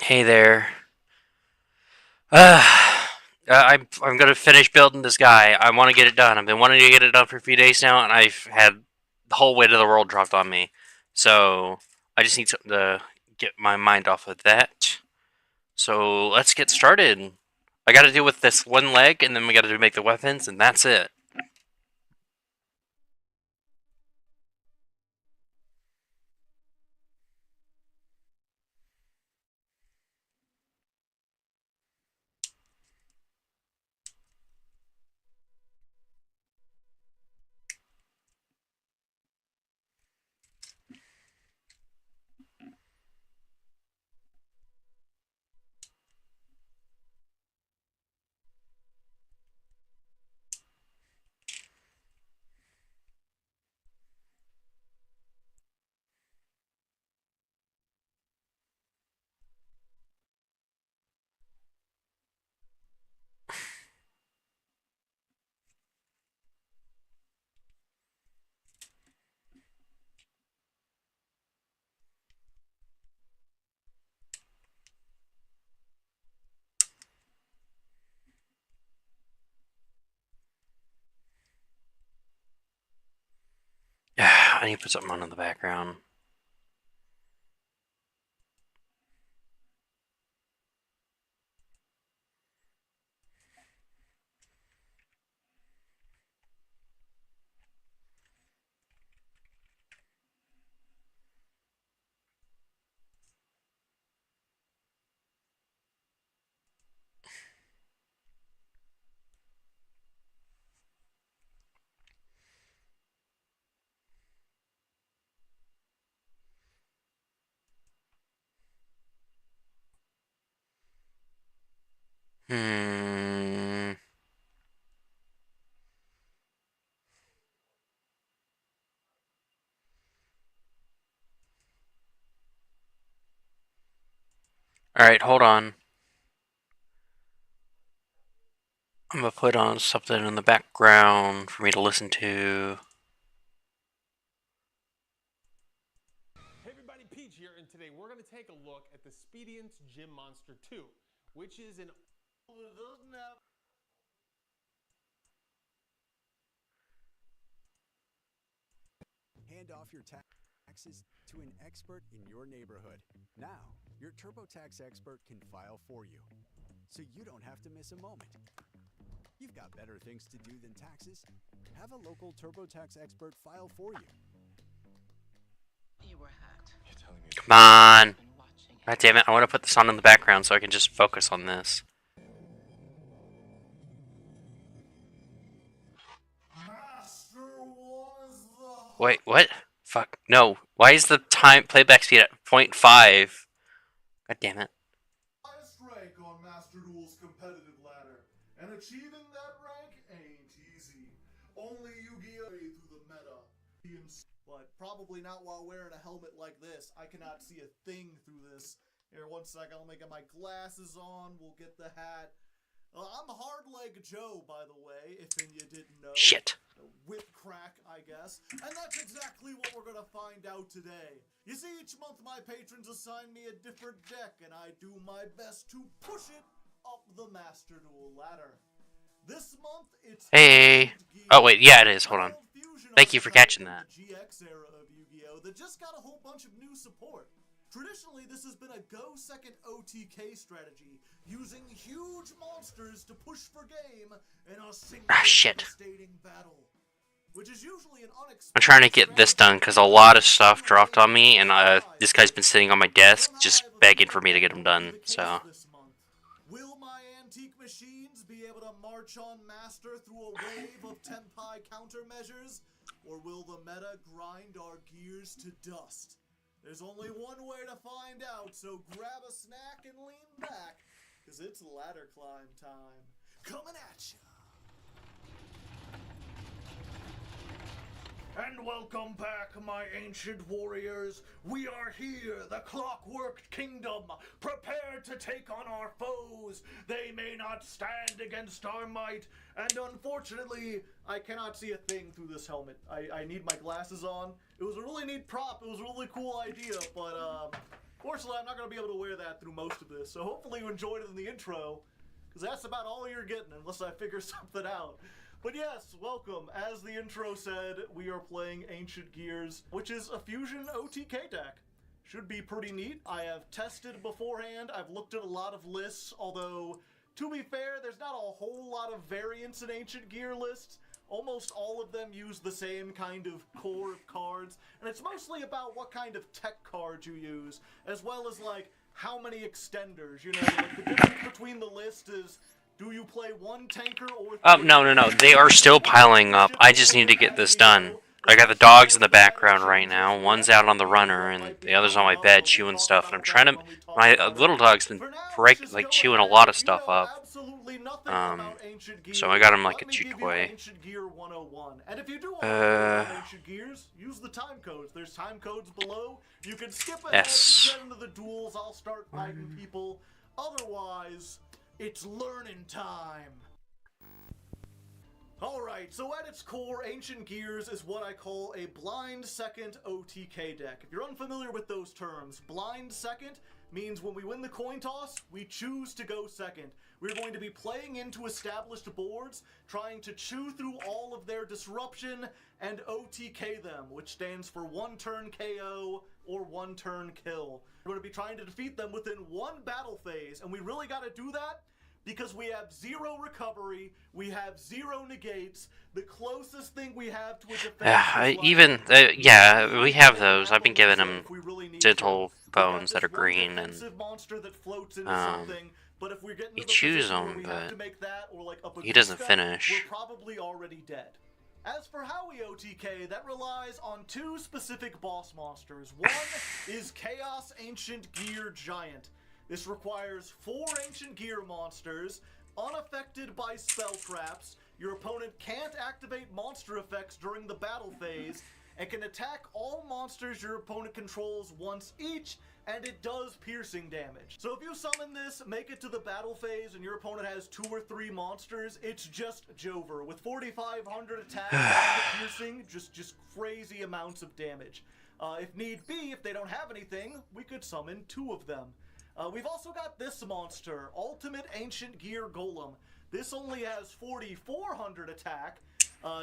Hey there. Uh, I'm gonna finish building this guy. I want to get it done. I've been wanting to get it done for a few days now, and I've had the whole weight of the world dropped on me. So I just need something to get my mind off of that. So let's get started. I got to deal with this one leg, and then we got to make the weapons, and that's it. I need to put something on in the background. Hmm. All right, hold on. I'm gonna put on something in the background for me to listen to. Hey everybody, Peach here, and today we're going to take a look at the Spedient's Gym Monster 2, which is an... Hand off your taxes to an expert in your neighborhood. Now, your TurboTax expert can file for you, so you don't have to miss a moment. You've got better things to do than taxes. Have a local TurboTax expert file for you. You were hacked. You're telling me... Come on. God damn it, I want to put this on in the background so I can just focus on this. Wait, what? Fuck, no. Why is the time playback speed at 0.5? God damn it. Highest rank on Master Duel's competitive ladder, and achieving that rank ain't easy. Only Yu-Gi-Oh! Through the meta. But probably not while wearing a helmet like this. I cannot see a thing through this. Here, one second, I'll make my glasses on, we'll get the hat. I'm Hardleg Joe, by the way, if you didn't know. Shit. Whip crack, I guess. And that's exactly what we're gonna find out today. You see, each month my patrons assign me a different deck, and I do my best to push it up the Master Duel ladder. This month, it's... Hey. Oh, wait, yeah, it is. Hold on. Thank you for catching that. The GX era of Yu-Gi-Oh! That just got a whole bunch of new support. Traditionally, this has been a go-second OTK strategy, using huge monsters to push for game in a single devastating battle. Which is usually an unexpected... I'm trying to get this done because a lot of stuff dropped on me, and this guy's been sitting on my desk just begging for me to get him done, so... Will my antique machines be able to march on Master through a wave of Tenpai countermeasures? Or will the meta grind our gears to dust? There's only one way to find out, so grab a snack and lean back, because it's ladder climb time. Coming at ya! And welcome back, my ancient warriors. We are here, the Clockwork Kingdom, prepared to take on our foes. They may not stand against our might, and unfortunately, I cannot see a thing through this helmet. I need my glasses on. It was a really neat prop, it was a really cool idea, but, Unfortunately, I'm not going to be able to wear that through most of this, so hopefully you enjoyed it in the intro, because that's about all you're getting, unless I figure something out. But yes, welcome. As the intro said, we are playing Ancient Gears, which is a fusion OTK deck. Should be pretty neat. I have tested beforehand. I've looked at a lot of lists, although, to be fair, there's not a whole lot of variance in Ancient Gear lists. Almost all of them use the same kind of core of cards, and it's mostly about what kind of tech cards you use, as well as, like, how many extenders, you know, like, the difference between the list is, do you play one tanker or three? No. They are still piling up. I just need to get this done. I got the dogs in the background right now. One's out on the runner, and the other's on my bed chewing stuff. And I'm trying to... My little dog's been chewing a lot of stuff up. So I got him like a chew toy. And if you do want to learn Ancient Gears, use the time codes. There's time codes below. You can skip ahead to get into the duels. I'll start fighting people. Otherwise, it's learning time. Alright, so at its core, Ancient Gears is what I call a blind second OTK deck. If you're unfamiliar with those terms, blind second means when we win the coin toss, we choose to go second. We're going to be playing into established boards, trying to chew through all of their disruption and OTK them, which stands for one turn KO or one turn kill. We're going to be trying to defeat them within one battle phase, and we really got to do that because we have 0 recovery, we have 0 negates. The closest thing we have to a defense we have those. I've been giving him dental bones that are green, and but if we're getting he chews them, but he doesn't finish. We're probably already dead. As for how we OTK, that relies on 2 specific boss monsters. One is Chaos Ancient Gear Giant. This requires 4 Ancient Gear monsters, unaffected by spell traps. Your opponent can't activate monster effects during the battle phase, and can attack all monsters your opponent controls once each, and it does piercing damage. So if you summon this, make it to the battle phase, and your opponent has 2 or 3 monsters, it's just Jover. With 4,500 attacks and piercing, just crazy amounts of damage. If need be, if they don't have anything, we could summon 2 of them. We've also got this monster, Ultimate Ancient Gear Golem. This only has 4,400 attack,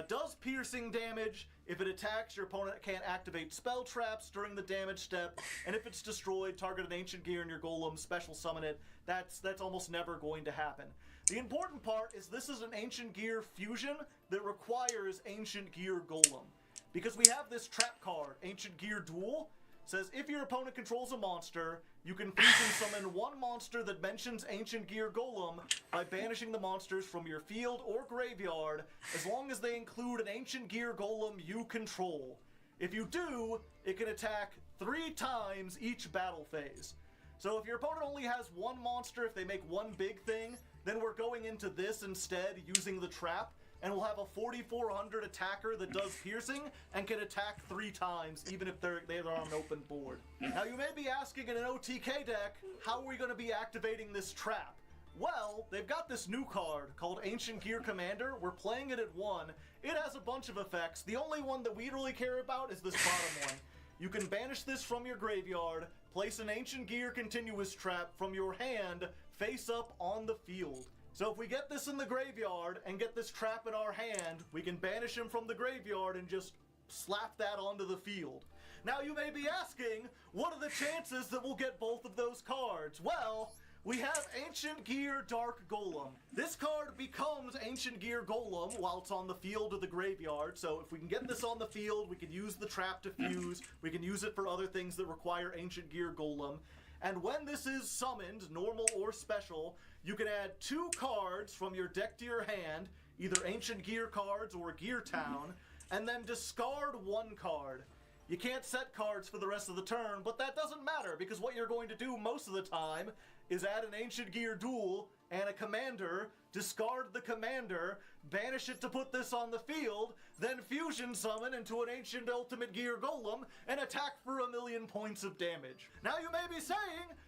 does piercing damage. If it attacks, your opponent can't activate spell traps during the damage step, and if it's destroyed, target an Ancient Gear in your Golem, special summon it. That's almost never going to happen. The important part is this is an Ancient Gear fusion that requires Ancient Gear Golem. Because we have this trap card, Ancient Gear Duel, says if your opponent controls a monster, you can fusion summon 1 monster that mentions Ancient Gear Golem by banishing the monsters from your field or graveyard, as long as they include an Ancient Gear Golem you control. If you do, it can attack 3 times each battle phase. So if your opponent only has 1 monster, if they make 1 big thing, then we're going into this instead using the trap, and we'll have a 4,400 attacker that does piercing and can attack 3 times, even if they're on an open board. Now you may be asking in an OTK deck, how are we going to be activating this trap? Well, they've got this new card called Ancient Gear Commander. We're playing it at 1. It has a bunch of effects. The only one that we really care about is this bottom one. You can banish this from your graveyard, place an Ancient Gear Continuous Trap from your hand face up on the field. So if we get this in the graveyard and get this trap in our hand, we can banish him from the graveyard and just slap that onto the field. Now you may be asking, what are the chances that we'll get both of those cards? Well, we have Ancient Gear Dark Golem. This card becomes Ancient Gear Golem while it's on the field or the graveyard. So if we can get this on the field, we can use the trap to fuse. We can use it for other things that require Ancient Gear Golem. And when this is summoned, normal or special, you can add 2 cards from your deck to your hand, either Ancient Gear cards or Gear Town, and then discard 1 card. You can't set cards for the rest of the turn, but that doesn't matter, because what you're going to do most of the time is add an Ancient Gear Duel and a commander, discard the commander, banish it to put this on the field, then fusion summon into an Ancient Ultimate Gear Golem and attack for 1,000,000 points of damage. Now you may be saying,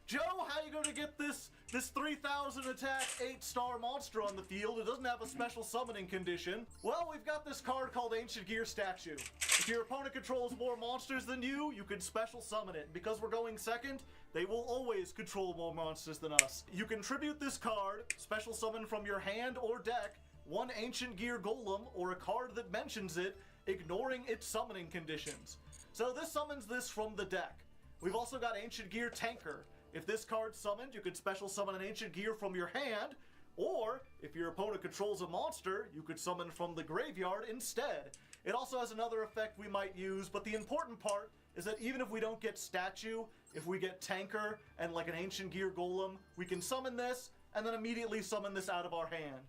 Joe, how are you going to get this This 3000 attack 8-star monster on the field, it doesn't have a special summoning condition. Well, we've got this card called Ancient Gear Statue. If your opponent controls more monsters than you can special summon it. Because we're going second, they will always control more monsters than us. You can tribute this card, special summon from your hand or deck, one Ancient Gear Golem or a card that mentions it, ignoring its summoning conditions. So this summons this from the deck. We've also got Ancient Gear Tanker. If this card's summoned, you could special summon an Ancient Gear from your hand, or if your opponent controls a monster, you could summon from the graveyard instead. It also has another effect we might use, but the important part is that even if we don't get Statue, if we get Tanker and like an Ancient Gear Golem, we can summon this and then immediately summon this out of our hand.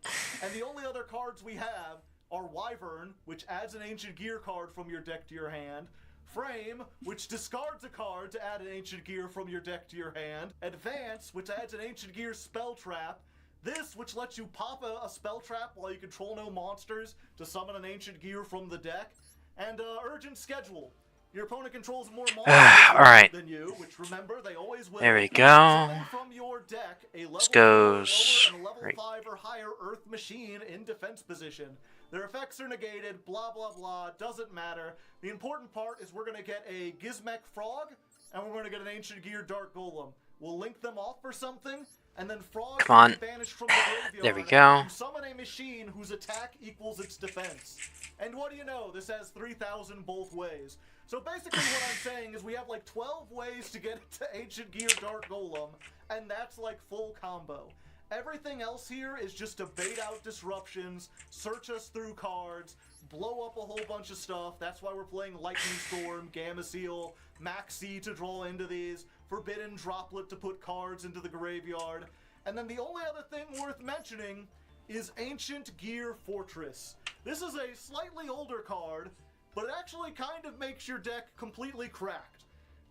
And the only other cards we have are Wyvern, which adds an Ancient Gear card from your deck to your hand, Frame, which discards a card to add an Ancient Gear from your deck to your hand, Advance, which adds an Ancient Gear Spell Trap, this, which lets you pop a Spell Trap while you control no monsters to summon an Ancient Gear from the deck, and Urgent Schedule. Your opponent controls more monsters than you, which remember, they always will. There we go. Summon from your deck a level 4 or lower and a level 5 or higher Earth machine in defense position. Their effects are negated, blah blah blah, doesn't matter. The important part is we're going to get a Gizmek Frog, and we're going to get an Ancient Gear Dark Golem. We'll link them off for something, and then Frog will be banished from the graveyard. There we go. You summon a machine whose attack equals its defense. And what do you know? This has 3000 both ways. So basically what I'm saying is we have like 12 ways to get to Ancient Gear Dark Golem, and that's like full combo. Everything else here is just to bait out disruptions, search us through cards, blow up a whole bunch of stuff. That's why we're playing Lightning Storm, Gamma Seal, Maxi to draw into these, Forbidden Droplet to put cards into the graveyard. And then the only other thing worth mentioning is Ancient Gear Fortress. This is a slightly older card, but it actually kind of makes your deck completely cracked.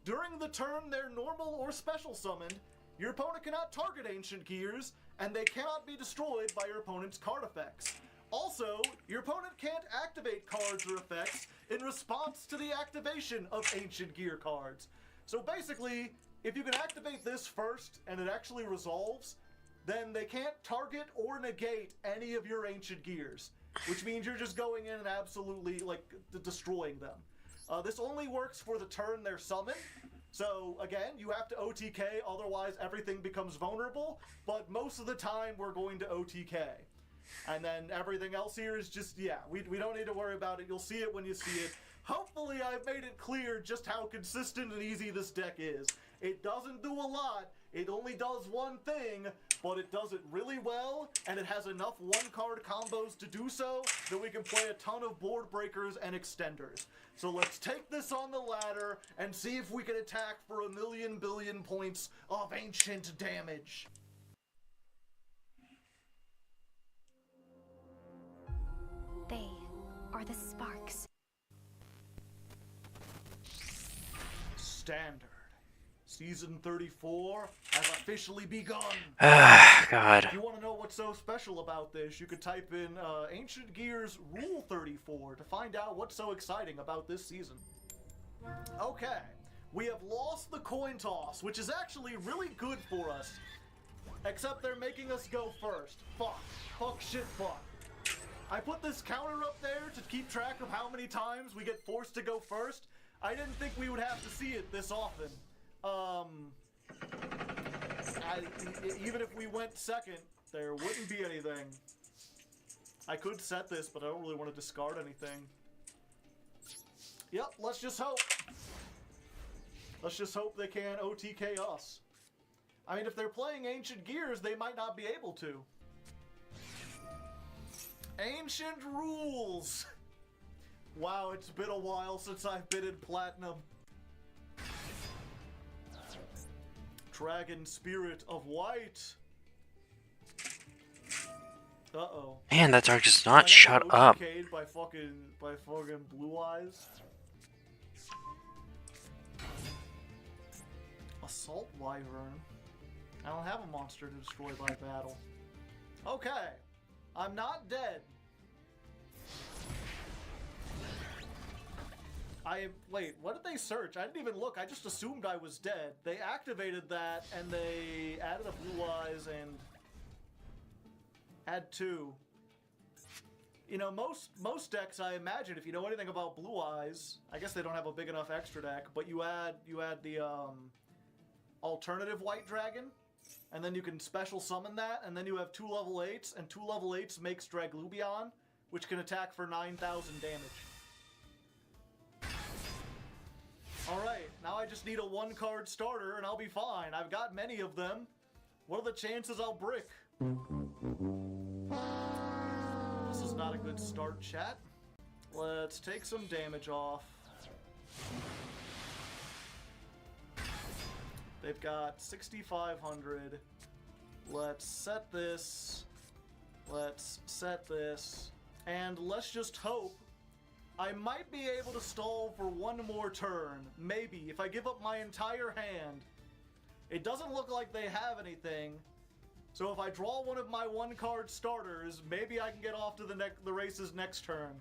During the turn they're normal or special summoned, your opponent cannot target Ancient Gears, and they cannot be destroyed by your opponent's card effects. Also, your opponent can't activate cards or effects in response to the activation of Ancient Gear cards. So basically, if you can activate this first and it actually resolves, then they can't target or negate any of your Ancient Gears, which means you're just going in and absolutely like destroying them. This only works for the turn they're summoned. So again, you have to OTK, otherwise everything becomes vulnerable, but most of the time we're going to OTK. And then everything else here is just, yeah, we don't need to worry about it. You'll see it when you see it. Hopefully I've made it clear just how consistent and easy this deck is. It doesn't do a lot, it only does one thing, but it does it really well, and it has enough one-card combos to do so that we can play a ton of board breakers and extenders. So let's take this on the ladder and see if we can attack for 1,000,000 billion points of ancient damage. They are the sparks. Standard. Season 34 has officially begun. God. If you want to know what's so special about this, you could type in Ancient Gears Rule 34 to find out what's so exciting about this season. Okay, we have lost the coin toss, which is actually really good for us. Except they're making us go first. Fuck. Fuck shit fuck. I put this counter up there to keep track of how many times we get forced to go first. I didn't think we would have to see it this often. Even if we went second, there wouldn't be anything. I could set this, but I don't really want to discard anything. Yep, let's just hope. Let's just hope they can OTK us. I mean, if they're playing Ancient Gears, they might not be able to. Ancient Rules! Wow, it's been a while since I've been in Platinum. Dragon Spirit of White. Uh-oh. Man, that dark does not shut up. By fucking Blue Eyes. Assault Wyvern. I don't have a monster to destroy by battle. Okay. I'm not dead. Wait, what did they search? I didn't even look. I just assumed I was dead. They activated that, and they added a blue eyes and had 2. You know, most decks, I imagine, if you know anything about blue eyes, I guess they don't have a big enough extra deck, but you add the alternative white dragon, and then you can special summon that, and then you have 2 level 8s, and 2 level 8s makes Draglubion, which can attack for 9,000 damage. Alright, now I just need a 1-card starter and I'll be fine. I've got many of them. What are the chances I'll brick? This is not a good start, chat. Let's take some damage off. They've got 6,500. Let's set this. Let's set this. And let's just hope I might be able to stall for 1 more turn. Maybe, if I give up my entire hand. It doesn't look like they have anything. So if I draw one of my 1-card starters, maybe I can get off to the races next turn.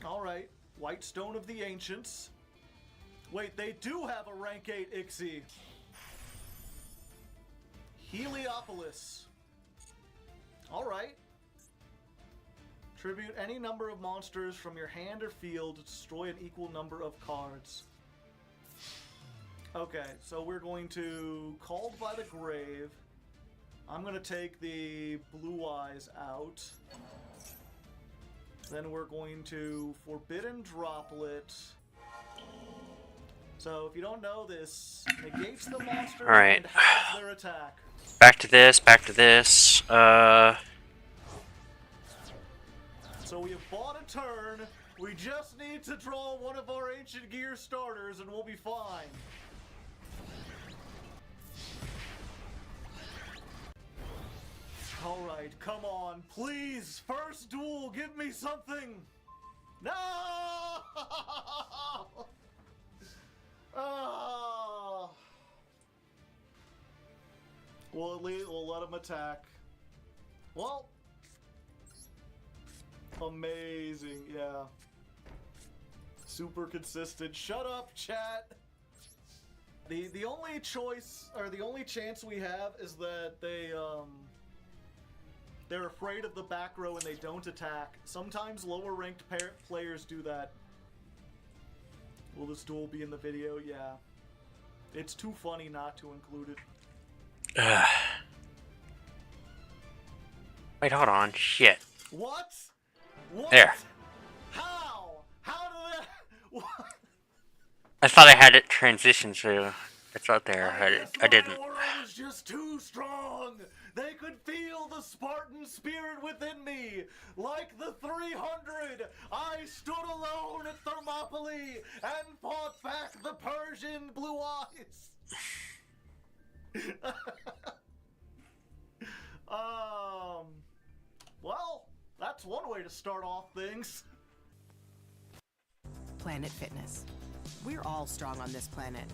Alright, White Stone of the Ancients. Wait, they do have a rank 8 Ixie. Heliopolis. Alright. Tribute any number of monsters from your hand or field to destroy an equal number of cards. Okay, so we're going to Called by the Grave. I'm going to take the Blue Eyes out. Then we're going to Forbidden Droplet. So if you don't know this, negates the monster Alright. and halves their attack. Back to this, back to this. So we have bought a turn. We just need to draw one of our Ancient Gear starters and we'll be fine. Alright, come on. Please, first duel, give me something. No! Oh. We'll let him attack. Well, amazing, yeah. Super consistent. Shut up, chat. The only choice, or the only chance we have is that they're afraid of the back row and they don't attack. Sometimes lower ranked players do that. Will this duel be in the video? Yeah. It's too funny not to include it. Wait, hold on. Shit. What? What? There. How? How did that? What? I thought I had it transitioned to. It's out there. I didn't. My aura was just too strong. They could feel the Spartan spirit within me. Like the 300, I stood alone at Thermopylae and fought back the Persian blue eyes. Well, that's one way to start off things. Planet Fitness. We're all strong on this planet.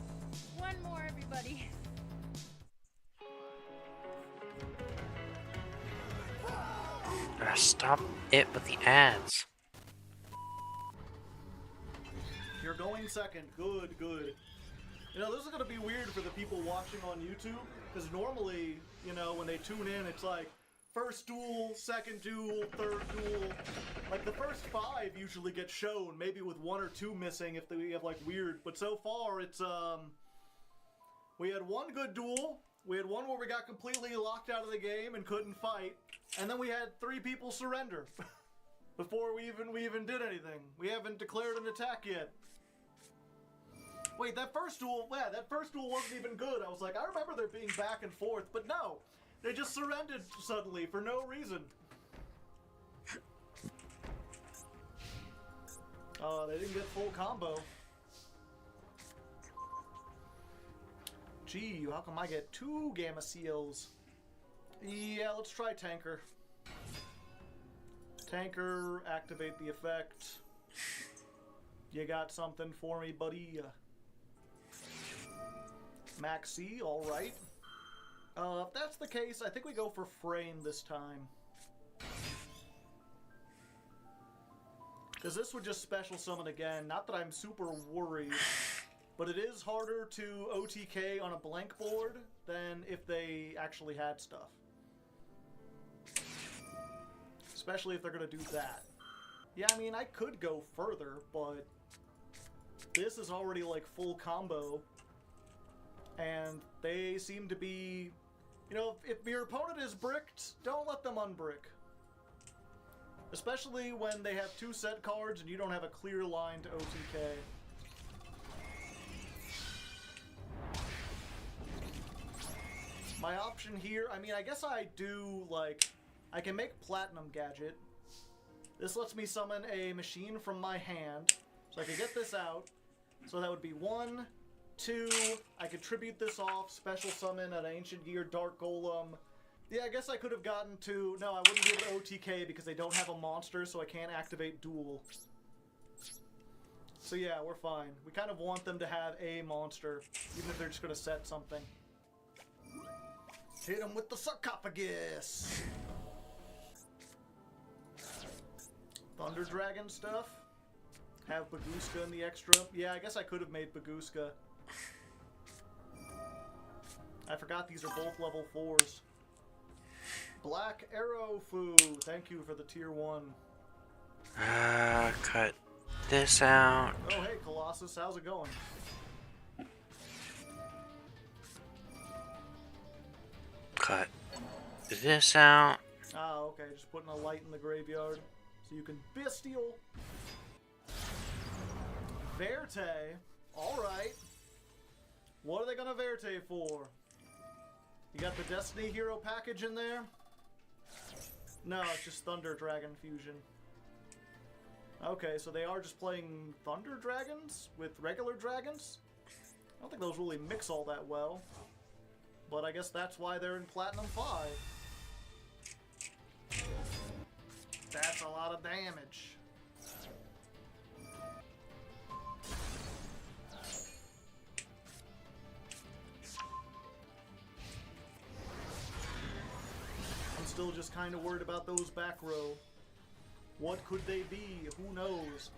One more, everybody. Stop it with the ads. You're going second. Good, good. You know, this is going to be weird for the people watching on YouTube, because normally, you know, when they tune in, it's like, first duel, second duel, third duel. Like, the first 5 usually get shown, maybe with 1 or 2 missing if we have, like, weird. But so far, it's, we had 1 good duel, we had 1 where we got completely locked out of the game and couldn't fight, and then we had 3 people surrender before we even did anything. We haven't declared an attack yet. Wait, that first duel wasn't even good. I was like, I remember there being back and forth, but no. They just surrendered suddenly for no reason. Oh, they didn't get full combo. Gee, how come I get 2 Gamma Seals? Yeah, let's try Tanker. Tanker, activate the effect. You got something for me, buddy? Maxi, alright. If that's the case, I think we go for Frame this time. Because this would just special summon again. Not that I'm super worried, but it is harder to OTK on a blank board than if they actually had stuff. Especially if they're going to do that. Yeah, I mean, I could go further, but this is already like full combo. And they seem to be... You know, if your opponent is bricked, don't let them unbrick. Especially when they have 2 set cards and you don't have a clear line to OTK. My option here, I mean, I guess I do, like, I can make Platinum Gadget. This lets me summon a machine from my hand. So I can get this out. So that would be 1, 2, I could tribute this off, special summon an Ancient Gear Dark Golem. Yeah, I guess I could have gotten to... No, I wouldn't be able to OTK because they don't have a monster, so I can't activate Duel. So yeah, we're fine. We kind of want them to have a monster, even if they're just going to set something. Hit them with the sarcophagus! Thunder Dragon stuff. Have Baguska in the extra. Yeah, I guess I could have made Baguska. I forgot these are both level 4s. Black Arrow Foo. Thank you for the tier 1. Cut this out. Oh, hey, Colossus. How's it going? Cut this out. Ah, okay. Just putting a light in the graveyard. So you can Bestial. Verte. Alright. What are they gonna Verte for? You got the Destiny Hero package in there? No, it's just Thunder Dragon Fusion. Okay, so they are just playing Thunder Dragons with regular dragons? I don't think those really mix all that well. But I guess that's why they're in Platinum 5. That's a lot of damage. I'm still just kind of worried about those back row. What could they be? Who knows?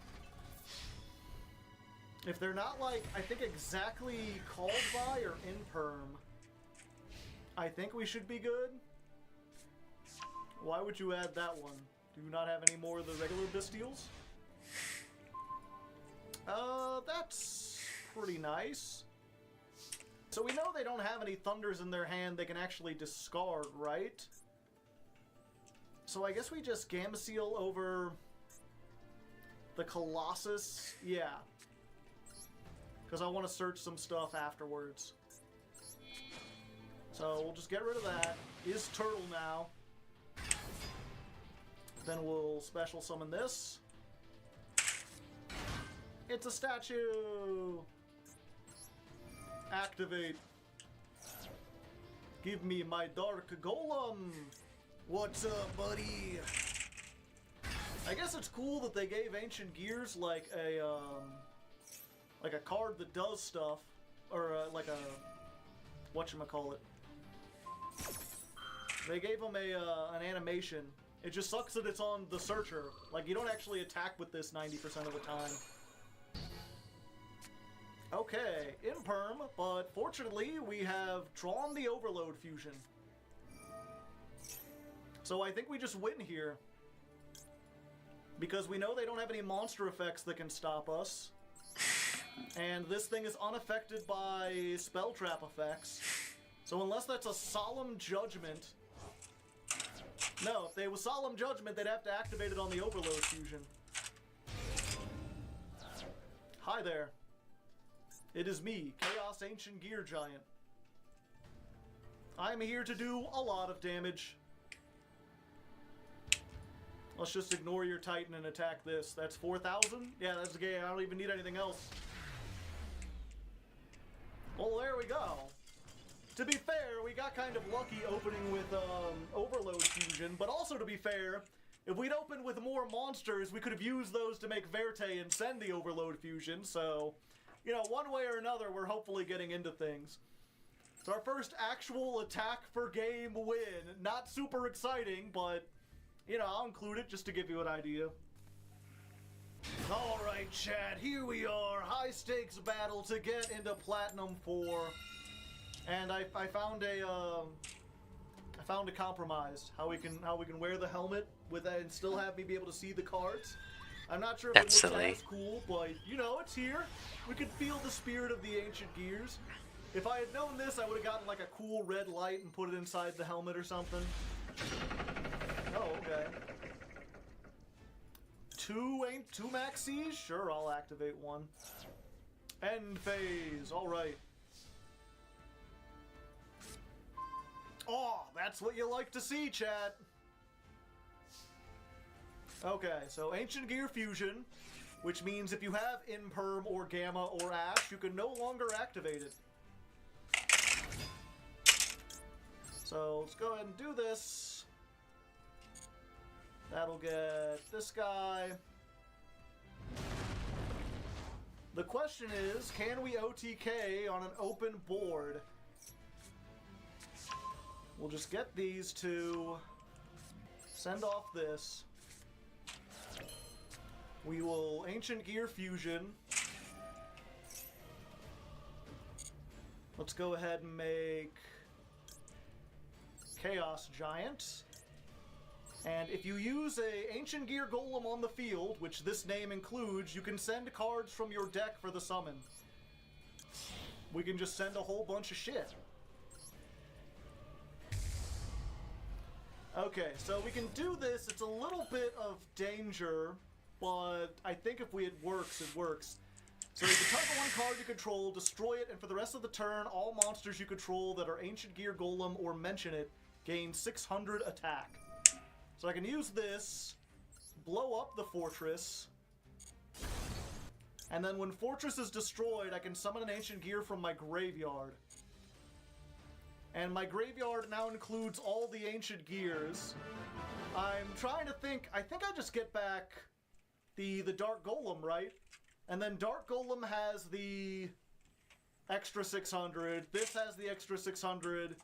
If they're not like, I think exactly called by or in perm, I think we should be good. Why would you add that one? Do you not have any more of the regular Bestials? That's pretty nice. So we know they don't have any Thunders in their hand they can actually discard, right? So I guess we just Gamma Seal over the Colossus. Yeah. Because I want to search some stuff afterwards. So we'll just get rid of that. Is Turtle now. Then we'll special summon this. It's a statue! Activate. Give me my Dark Golem! What's up, buddy? I guess it's cool that they gave Ancient Gears like a card that does stuff, or like a whatchamacallit. They gave him an animation. It just sucks that it's on the Searcher. Like, you don't actually attack with this 90% of the time. Okay, Imperm, but fortunately we have drawn the Overload Fusion. So I think we just win here. Because we know they don't have any monster effects that can stop us. And this thing is unaffected by spell trap effects. So unless that's a Solemn Judgment... No, if they was Solemn Judgment, they'd have to activate it on the Overload Fusion. Hi there. It is me, Chaos Ancient Gear Giant. I'm here to do a lot of damage. Let's just ignore your Titan and attack this. That's 4,000? Yeah, that's okay. I don't even need anything else. Well, there we go. To be fair, we got kind of lucky opening with Overload Fusion, but also to be fair, if we'd opened with more monsters, we could have used those to make Verte and send the Overload Fusion, so, you know, one way or another, we're hopefully getting into things. It's our first actual attack per game win. Not super exciting, but, you know, I'll include it just to give you an idea. Alright, chat, here we are. High stakes battle to get into Platinum 4. And I found a compromise. How we can wear the helmet with and still have me be able to see the cards. I'm not sure if That's it looks silly. as cool, but you know, it's here. We can feel the spirit of the ancient gears. If I had known this, I would have gotten like a cool red light and put it inside the helmet or something. Oh, okay. Two maxis? Sure, I'll activate one. End phase, alright. Oh, that's what you like to see, chat. Okay, so Ancient Gear Fusion, which means if you have Imperm or Gamma or Ash, you can no longer activate it. So let's go ahead and do this. That'll get this guy. The question is, can we OTK on an open board? We'll just get these two, send off this. We will Ancient Gear Fusion. Let's go ahead and make Chaos Giant. And if you use a Ancient Gear Golem on the field, which this name includes, you can send cards from your deck for the summon. We can just send a whole bunch of shit. Okay, so we can do this. It's a little bit of danger, but I think if it works, it works. So you can target one card you control, destroy it, and for the rest of the turn, all monsters you control that are Ancient Gear Golem or mention it gain 600 attack. So I can use this, blow up the fortress, and then when fortress is destroyed, I can summon an Ancient Gear from my graveyard. And my graveyard now includes all the Ancient Gears. I'm trying to think, I think I just get back the Dark Golem, right? And then Dark Golem has the extra 600, this has the extra 600.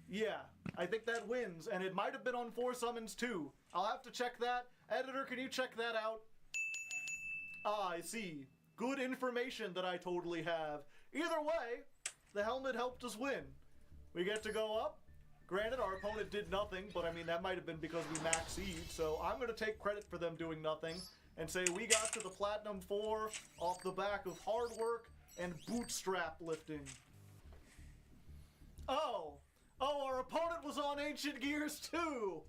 Yeah, I think that wins, and it might have been on 4 summons too. I'll have to check that. Editor, can you check that out? Ah, I see. Good information that I totally have. Either way, the helmet helped us win. We get to go up. Granted, our opponent did nothing, but I mean, that might have been because we maxed, so I'm going to take credit for them doing nothing and say we got to the Platinum 4 off the back of hard work and bootstrap lifting. Oh, our opponent was on Ancient Gears too!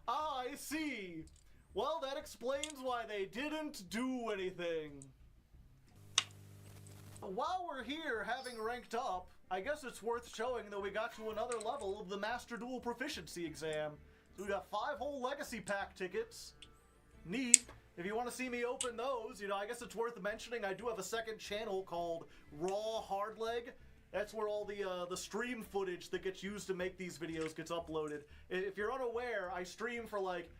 Ah, I see. Well, that explains why they didn't do anything. While we're here, having ranked up, I guess it's worth showing that we got to another level of the Master Duel Proficiency exam. So we got 5 whole Legacy Pack tickets. Neat. If you want to see me open those, you know, I guess it's worth mentioning I do have a second channel called Raw Hardleg. That's where all the stream footage that gets used to make these videos gets uploaded. If you're unaware, I stream for like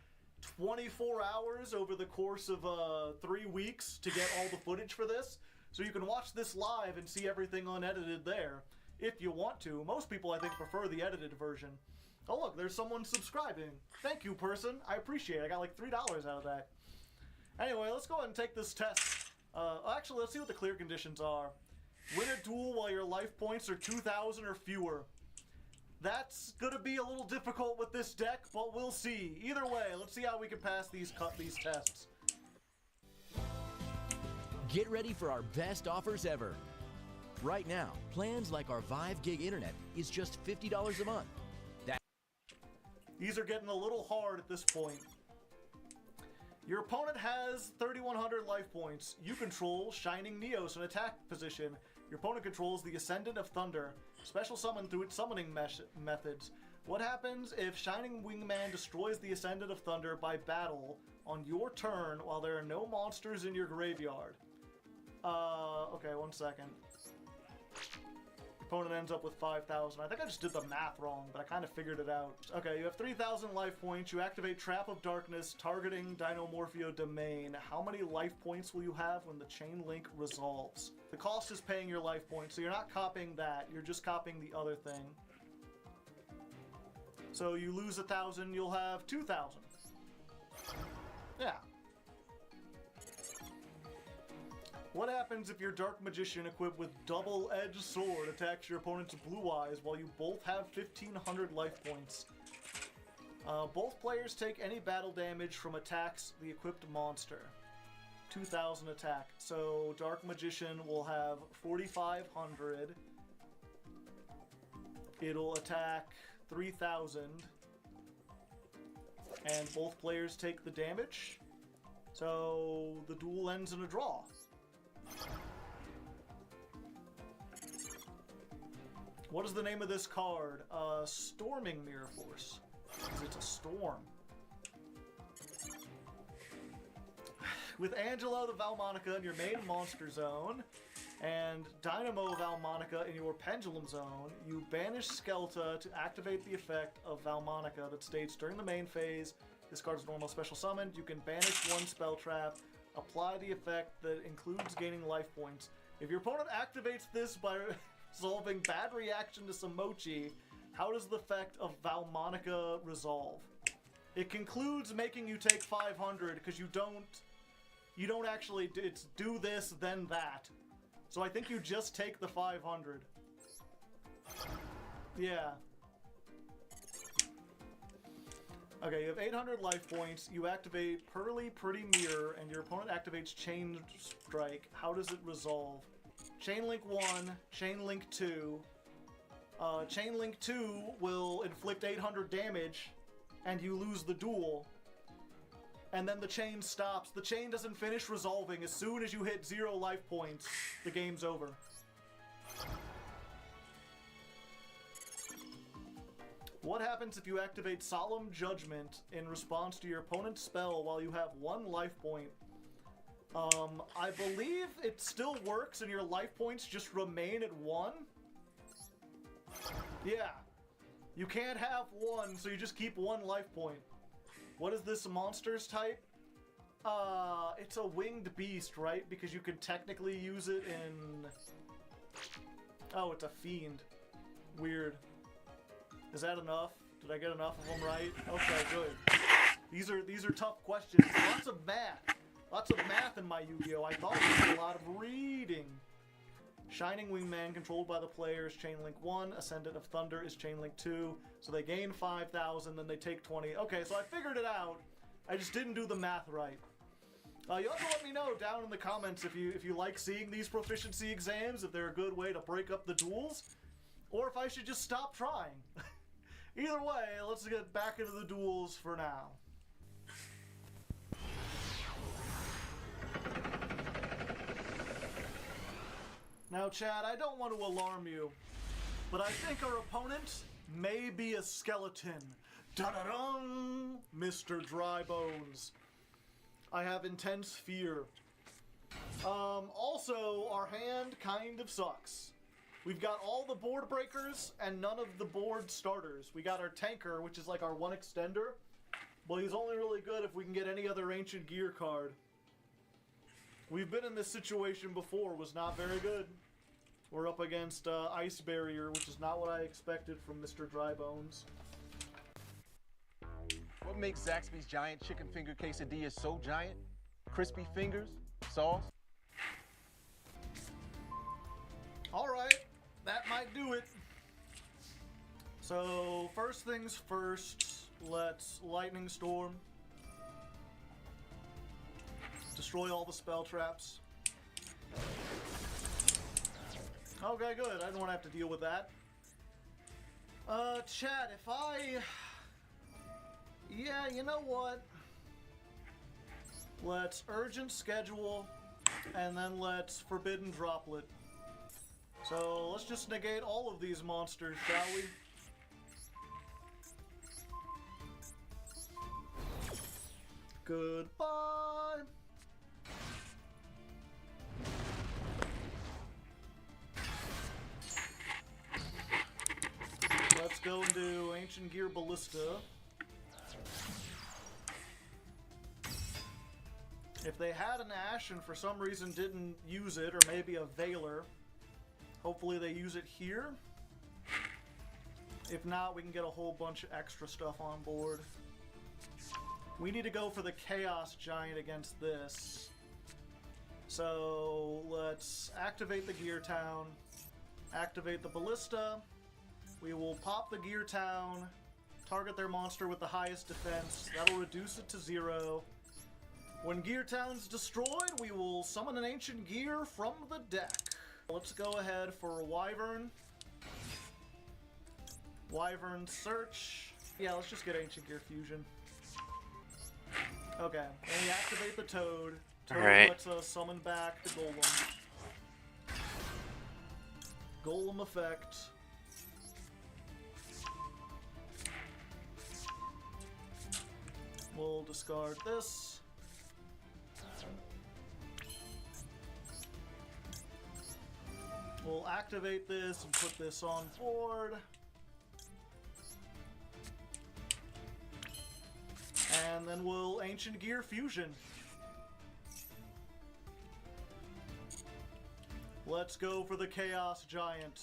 24 hours over the course of 3 weeks to get all the footage for this. So you can watch this live and see everything unedited there, if you want to. Most people, I think, prefer the edited version. Oh look, there's someone subscribing. Thank you, person. I appreciate it. I got like $3 out of that. Anyway, let's go ahead and take this test. Actually, let's see what the clear conditions are. Win a duel while your life points are 2,000 or fewer. That's gonna be a little difficult with this deck, but we'll see. Either way, let's see how we can pass these tests. Get ready for our best offers ever. Right now, plans like our 5 gig internet is just $50 a month. These are getting a little hard at this point. Your opponent has 3,100 life points. You control Shining Neos in attack position. Your opponent controls the Ascendant of Thunder. Special summon through its summoning methods. What happens if Shining Wingman destroys the Ascendant of Thunder by battle on your turn while there are no monsters in your graveyard? Okay, 1 second. Opponent ends up with 5,000. I think I just did the math wrong, but I kind of figured it out. Okay, you have 3,000 life points. You activate Trap of Darkness, targeting Dinomorphio Domain. How many life points will you have when the chain link resolves? The cost is paying your life points, so you're not copying that. You're just copying the other thing. So you lose 1,000, you'll have 2,000. Yeah. What happens if your Dark Magician equipped with double-edged sword attacks your opponent's blue eyes while you both have 1,500 life points? Both players take any battle damage from attacks the equipped monster. 2,000 attack. So Dark Magician will have 4,500. It'll attack 3,000. And both players take the damage. So the duel ends in a draw. What is the name of this card? Storming Mirror Force. Because it's a storm. With Angela the Valmonica in your main monster zone, and Dynamo Valmonica in your pendulum zone, you banish Skelta to activate the effect of Valmonica that states during the main phase, this card is normal special summoned, you can banish one spell trap, apply the effect that includes gaining life points. If your opponent activates this by resolving bad reaction to some mochi, how does the effect of Valmonica resolve? It concludes making you take 500 because you don't actually, it's do this, then that. So I think you just take the 500. Yeah. Okay, you have 800 life points, you activate Pearly Pretty Mirror, and your opponent activates Chain Strike. How does it resolve? Chain Link 1, Chain Link 2. Chain Link 2 will inflict 800 damage, and you lose the duel. And then the chain stops. The chain doesn't finish resolving. As soon as you hit 0 life points, the game's over. What happens if you activate Solemn Judgment in response to your opponent's spell while you have 1 life point? I believe it still works and your life points just remain at 1. Yeah. You can't have 1, so you just keep 1 life point. What is this monster's type? It's a winged beast, right? Because you could technically use it in... Oh, it's a fiend. Weird. Is that enough? Did I get enough of them right? Okay, good. These are tough questions. Lots of math. Lots of math in my Yu-Gi-Oh! I thought it was a lot of reading. Shining Wingman controlled by the players, Chain Link 1. Ascendant of Thunder is Chain Link 2. So they gain 5,000, then they take 20. Okay, so I figured it out. I just didn't do the math right. You'll have to let me know down in the comments if you like seeing these proficiency exams, if they're a good way to break up the duels, or if I should just stop trying. Either way, let's get back into the duels for now. Now, Chad, I don't want to alarm you, but I think our opponent may be a skeleton. Da-da-dum! Mr. Drybones. I have intense fear. Also, our hand kind of sucks. We've got all the board breakers and none of the board starters. We got our tanker, which is like our one extender, but he's only really good if we can get any other Ancient Gear card. We've been in this situation before, was not very good. We're up against Ice Barrier, which is not what I expected from Mr. Drybones. What makes Zaxby's giant chicken finger quesadilla so giant? Crispy fingers, sauce. Alright, that might do it. So, first things first, let's Lightning Storm. Destroy all the spell traps. Okay, good. I don't want to have to deal with that. Chat, if I... Yeah, you know what? Let's Urgent Schedule, and then let's Forbidden Droplet. So, let's just negate all of these monsters, shall we? Goodbye! Let's go and do Ancient Gear Ballista. If they had an Ash and for some reason didn't use it, or maybe a Veiler, hopefully they use it here. If not, we can get a whole bunch of extra stuff on board. We need to go for the Chaos Giant against this. So let's activate the Gear Town, activate the Ballista. We will pop the Gear Town, target their monster with the highest defense. That'll reduce it to 0. When Gear Town's destroyed, we will summon an Ancient Gear from the deck. Let's go ahead for Wyvern. Wyvern search. Yeah, let's just get Ancient Gear Fusion. Okay, and we activate the Toad. Toad lets us summon back the Golem. Golem effect. We'll discard this. We'll activate this and put this on board. And then we'll Ancient Gear Fusion. Let's go for the Chaos Giant.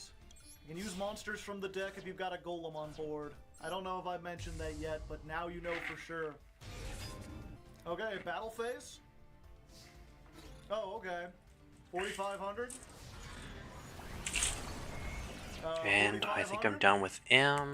You can use monsters from the deck if you've got a Golem on board. I don't know if I mentioned that yet, but now you know for sure. Okay, battle phase. Oh, okay. 4,500. And I think I'm done with M.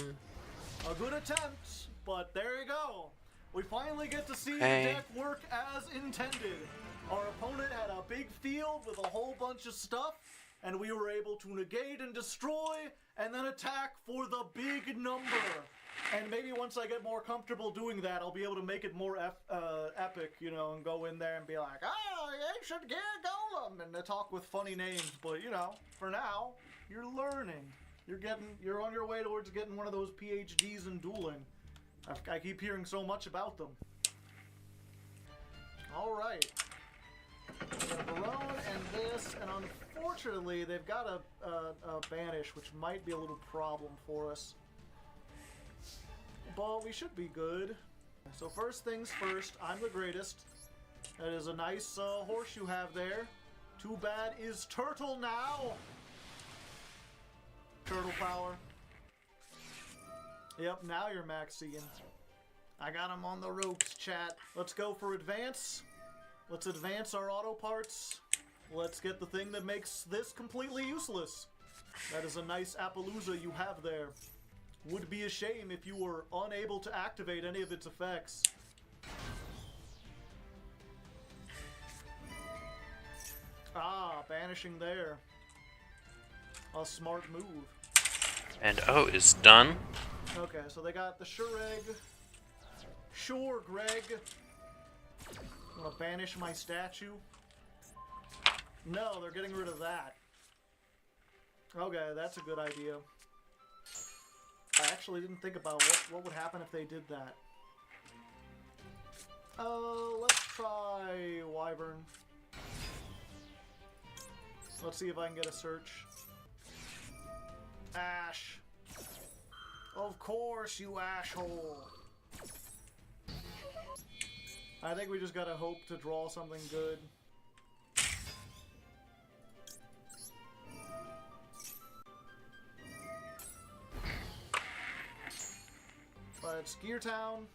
A good attempt, but there you go. We finally get to see the Okay. deck work as intended. Our opponent had a big field with a whole bunch of stuff, and we were able to negate and destroy, and then attack for the big number. And maybe once I get more comfortable doing that, I'll be able to make it more epic, you know, and go in there and be like, oh, Ancient Gear Golem, and talk with funny names. But, you know, for now, you're learning. You're on your way towards getting one of those PhDs in dueling. I keep hearing so much about them. Alright. We got a Barone and this, and unfortunately, they've got a Banish, which might be a little problem for us. But we should be good. So first things first, I'm the greatest. That is a nice horse you have there. Too bad is Turtle now. Turtle power. Yep, now you're maxing. I got him on the ropes, chat. Let's go for advance. Let's advance our auto parts. Let's get the thing that makes this completely useless. That is a nice Appaloosa you have there. Would be a shame if you were unable to activate any of its effects. Ah, banishing there. A smart move. And O is done. Okay, so they got the Shureg. Sure, Greg. I'm gonna banish my statue. No, they're getting rid of that. Okay, that's a good idea. I actually didn't think about what would happen if they did that. Let's try Wyvern. Let's see if I can get a search. Ash. Of course, you asshole. I think we just gotta hope to draw something good. It's Gear Town.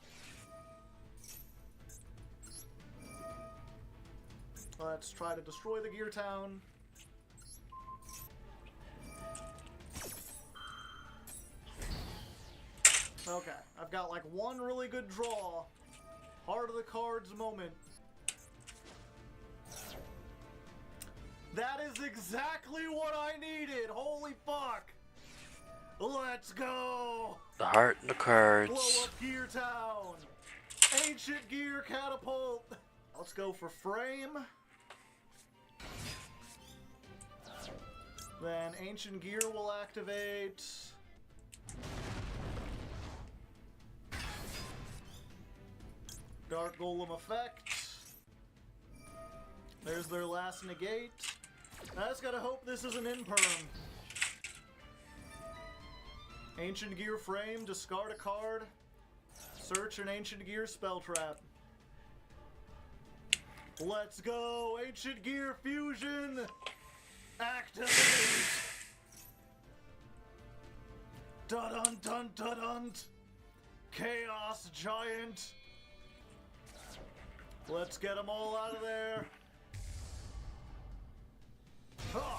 Let's try to destroy the Gear Town. Okay, I've got like one really good draw. Heart of the cards moment. That is exactly what I needed! Holy fuck! Let's go! The heart and the cards. Blow up Gear Town! Ancient Gear Catapult! Let's go for Frame. Then Ancient Gear will activate. Dark Golem effect. There's their last negate. I just gotta hope this is an imperm. Ancient Gear Frame, discard a card. Search an Ancient Gear spell trap. Let's go! Ancient Gear Fusion! Activate! Dun dun dun dun! Chaos Giant! Let's get them all out of there. Huh.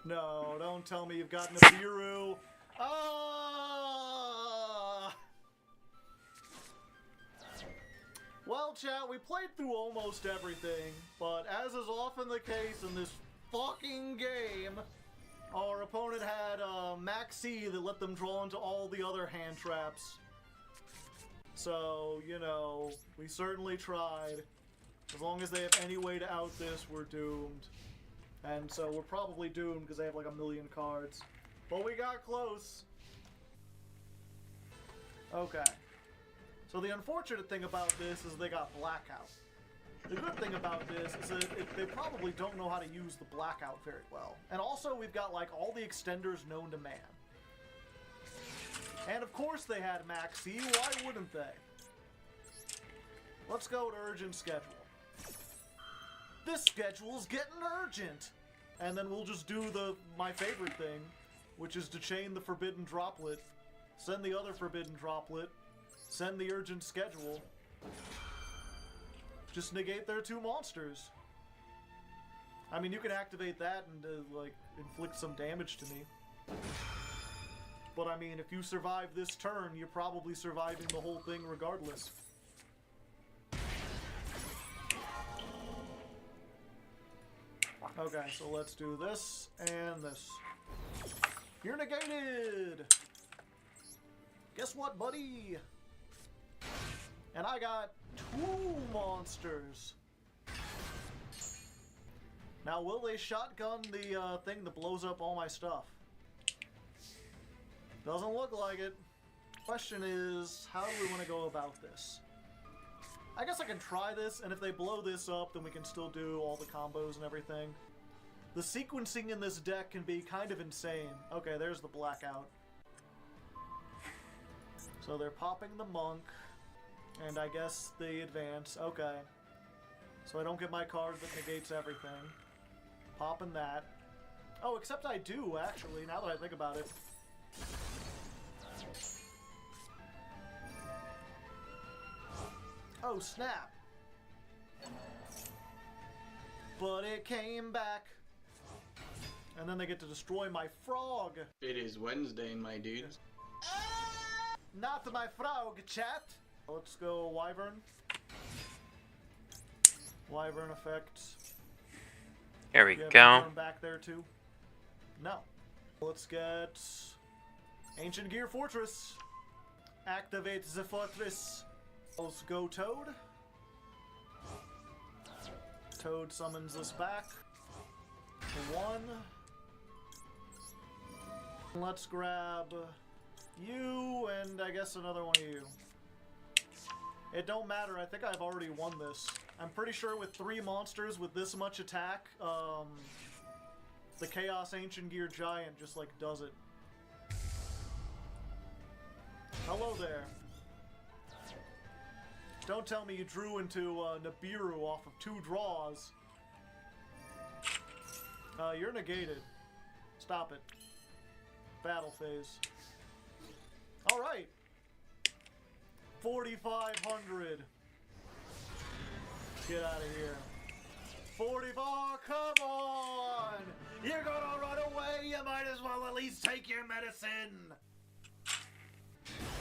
No, don't tell me you've got Nibiru. Ah! Well, chat, we played through almost everything, but as is often the case in this fucking game, our opponent had Maxi that let them draw into all the other hand traps. So, you know, we certainly tried. As long as they have any way to out this, we're doomed. And so we're probably doomed because they have like 1,000,000 cards. But we got close. Okay. So the unfortunate thing about this is they got Blackout. The good thing about this is that they probably don't know how to use the Blackout very well. And also we've got like all the extenders known to man. And of course they had Maxi, why wouldn't they? Let's go to urgent schedule. This schedule's getting urgent! And then we'll just do my favorite thing, which is to chain the forbidden droplet, send the other forbidden droplet, send the urgent schedule. Just negate their 2 monsters. I mean, you can activate that and, like, inflict some damage to me. But I mean, if you survive this turn, you're probably surviving the whole thing regardless. Okay, so let's do this and this. You're negated! Guess what, buddy? And I got 2 monsters. Now, will they shotgun the thing that blows up all my stuff? Doesn't look like it. Question is, how do we want to go about this? I guess I can try this, and if they blow this up, then we can still do all the combos and everything. The sequencing in this deck can be kind of insane. Okay, there's the Blackout. So they're popping the Monk, and I guess the Advance. Okay. So I don't get my card that negates everything. Popping that. Oh, except I do, actually, now that I think about it. Oh, snap. But it came back. And then they get to destroy my frog. It is Wednesday, my dude. Not my frog, chat. Let's go Wyvern. Wyvern effect. Here we You have go. Wyvern back there too? No. Let's get Ancient Gear Fortress. Activate the fortress. Let's go Toad. Toad summons us back. For 1. Let's grab you and I guess another one of you. It don't matter, I think I've already won this. I'm pretty sure with 3 monsters with this much attack, the Chaos Ancient Gear Giant just like does it. Hello there. Don't tell me you drew into Nibiru off of 2 draws. You're negated. Stop it. Battle phase. Alright. 4,500. Get out of here. 44, come on! You're gonna run away, you might as well at least take your medicine!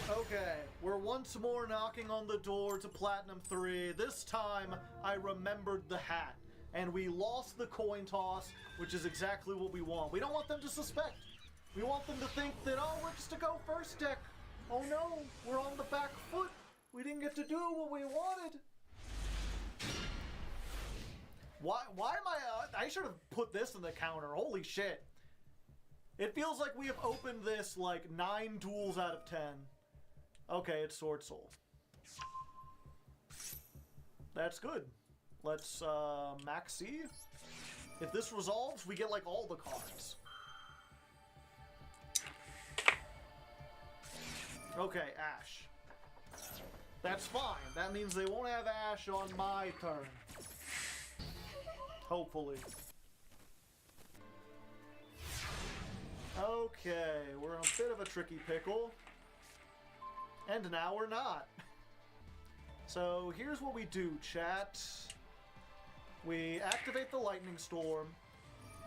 Okay, we're once more knocking on the door to Platinum 3. This time, I remembered the hat. And we lost the coin toss, which is exactly what we want. We don't want them to suspect. We want them to think that, oh, we're just a go first deck. Oh no, we're on the back foot. We didn't get to do what we wanted. Why am I should have put this in the counter. Holy shit. It feels like we have opened this like 9 duels out of 10. Okay, it's Sword Soul. That's good. Let's, Maxi. If this resolves, we get, like, all the cards. Okay, Ash. That's fine. That means they won't have Ash on my turn. Hopefully. Okay, we're in a bit of a tricky pickle. And now we're not. So, here's what we do, chat. We activate the lightning storm.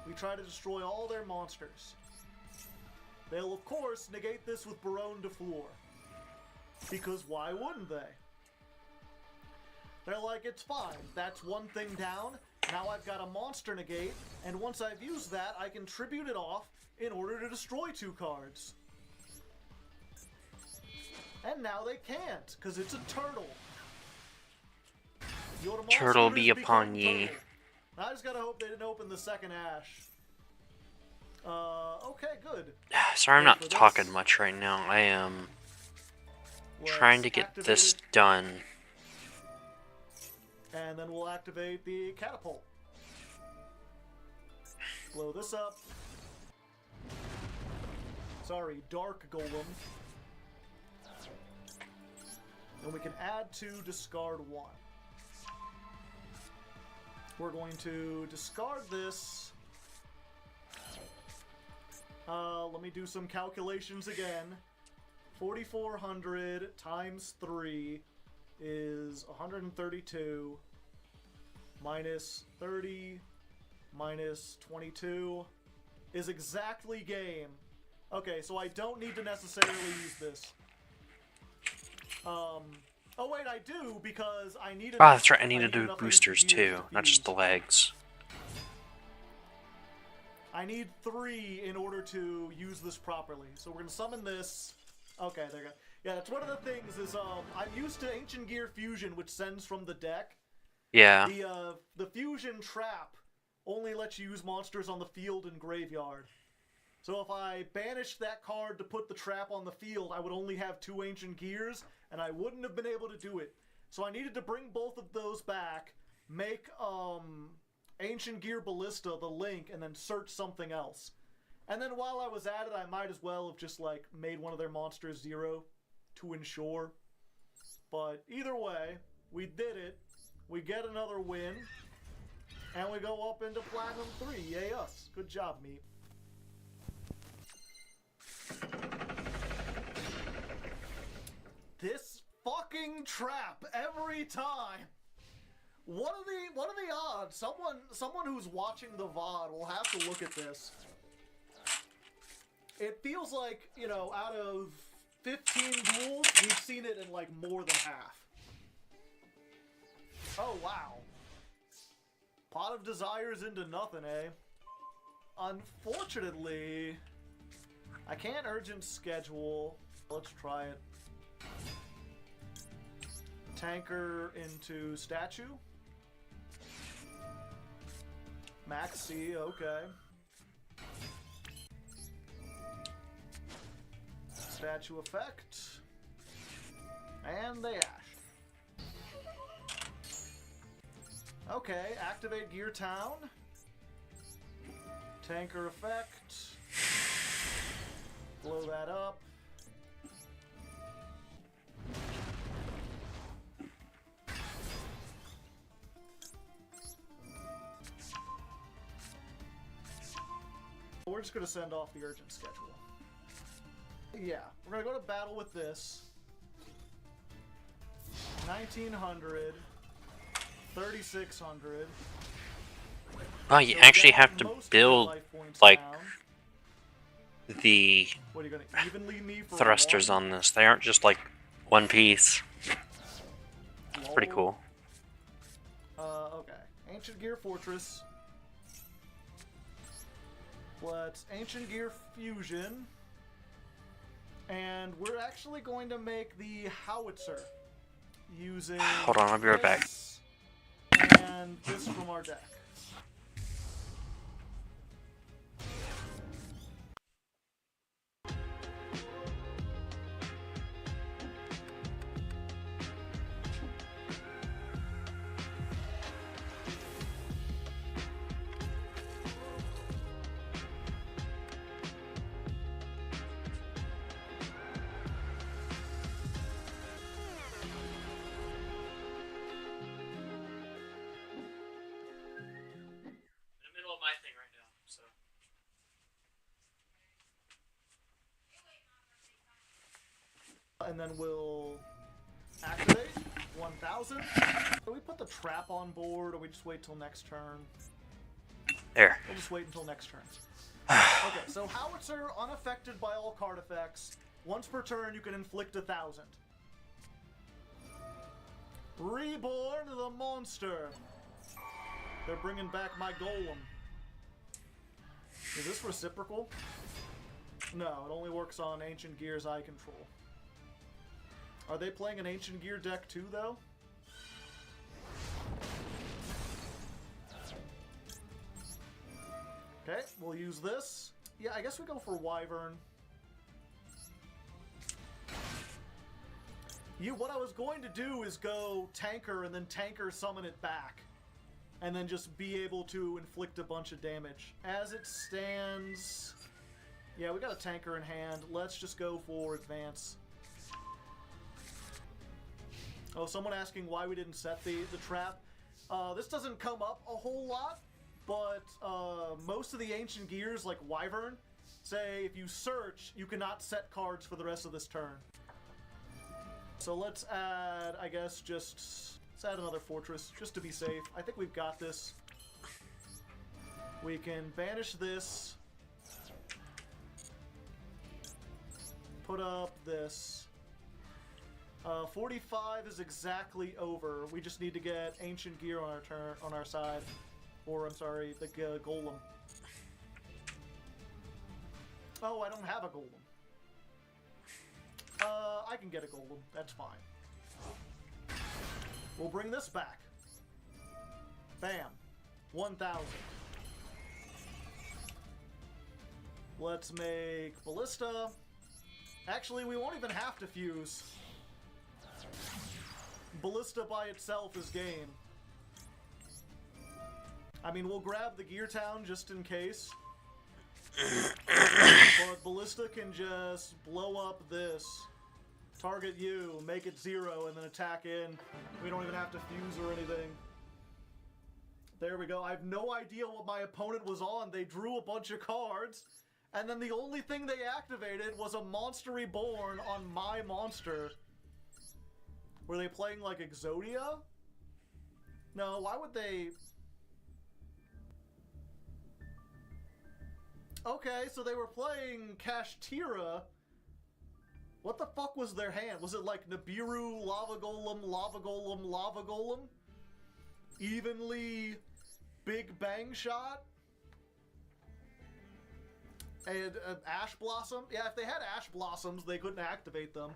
We try to destroy all their monsters. They'll, of course, negate this with Baronne de Fleur. Because why wouldn't they? They're like, it's fine. That's one thing down. Now I've got a monster negate, and once I've used that, I can tribute it off in order to destroy 2 cards. And now they can't, because it's a turtle. Your Turtle monsters be upon become ye. turtle. I just gotta hope they didn't open the second ash. Okay, good. Sorry I'm not for talking this. much right now. I am Let's trying to get activate this it, done. and then we'll activate the catapult. Blow this up. Sorry, Dark Golem. And we can add 2, discard 1. We're going to discard this. Let me do some calculations again. 4,400 times 3 is 132 minus 30 minus 22 is exactly game. Okay, so I don't need to necessarily use this. Oh wait, I do, because I need. Oh, that's right. I need to do boosters too, not just the legs. I need 3 in order to use this properly. So we're gonna summon this. Okay, there you go. Yeah, that's one of the things is I'm used to Ancient Gear Fusion, which sends from the deck. Yeah. The Fusion Trap only lets you use monsters on the field and graveyard. So if I banished that card to put the trap on the field, I would only have 2 Ancient Gears, and I wouldn't have been able to do it. So I needed to bring both of those back, make Ancient Gear Ballista the link, and then search something else. And then while I was at it, I might as well have just like made one of their monsters 0 to ensure. But either way, we did it. We get another win, and we go up into Platinum 3. Yay us. Good job, me. This fucking trap every time. What are the odds? Someone who's watching the VOD will have to look at this. It feels like, you know, out of 15 duels, we've seen it in like more than half. Oh wow. Pot of Desires into nothing, eh? Unfortunately, I can't urgent schedule. Let's try it. Tanker into statue. Maxi, okay. Statue effect. And they ash. Okay, activate Gear Town. Tanker effect. Blow that up. We're just going to send off the urgent schedule. Yeah, we're going to go to battle with this. 1900. 3600. Oh, you actually have to build, like, the What, are you gonna evenly me for thrusters one? on this. They aren't just, like, one piece. Lol. Pretty cool. Okay. Ancient Gear Fortress. Let's Ancient Gear Fusion. And we're actually going to make the Howitzer using Hold on, I'll be right back. this and this from our deck. My thing right now, so. And then we'll activate. 1,000. Do we put the trap on board, or we just wait till next turn? There. We'll just wait until next turn. Okay, so Howitzer, unaffected by all card effects. Once per turn, you can inflict 1,000. Reborn the monster. They're bringing back my golem. Is this reciprocal? No, it only works on Ancient Gear's I control. Are they playing an Ancient Gear deck too, though? Okay, we'll use this. Yeah, I guess we go for Wyvern. What I was going to do is go Tanker and then Tanker summon it back. And then just be able to inflict a bunch of damage. As it stands... Yeah, we got a Tanker in hand. Let's just go for Advance. Oh, someone asking why we didn't set the trap. This doesn't come up a whole lot, but most of the Ancient Gears, like Wyvern, say if you search, you cannot set cards for the rest of this turn. So let's add, I guess, let's add another Fortress, just to be safe. I think we've got this. We can banish this. Put up this. 45 is exactly over. We just need to get Ancient Gear on our side. Or, I'm sorry, the Golem. Oh, I don't have a Golem. I can get a Golem. That's fine. We'll bring this back. Bam. 1,000. Let's make Ballista. Actually, we won't even have to fuse. Ballista by itself is game. I mean, we'll grab the Gear Town just in case. But Ballista can just blow up this. Target you, make it 0, and then attack in. We don't even have to fuse or anything. There we go. I have no idea what my opponent was on. They drew a bunch of cards, and then the only thing they activated was a Monster Reborn on my monster. Were they playing, like, Exodia? No, why would they... Okay, so they were playing Kashtira. What the fuck was their hand? Was it like Nibiru, Lava Golem, Lava Golem, Lava Golem? Evenly Big Bang Shot? And Ash Blossom? Yeah, if they had Ash Blossoms, they couldn't activate them.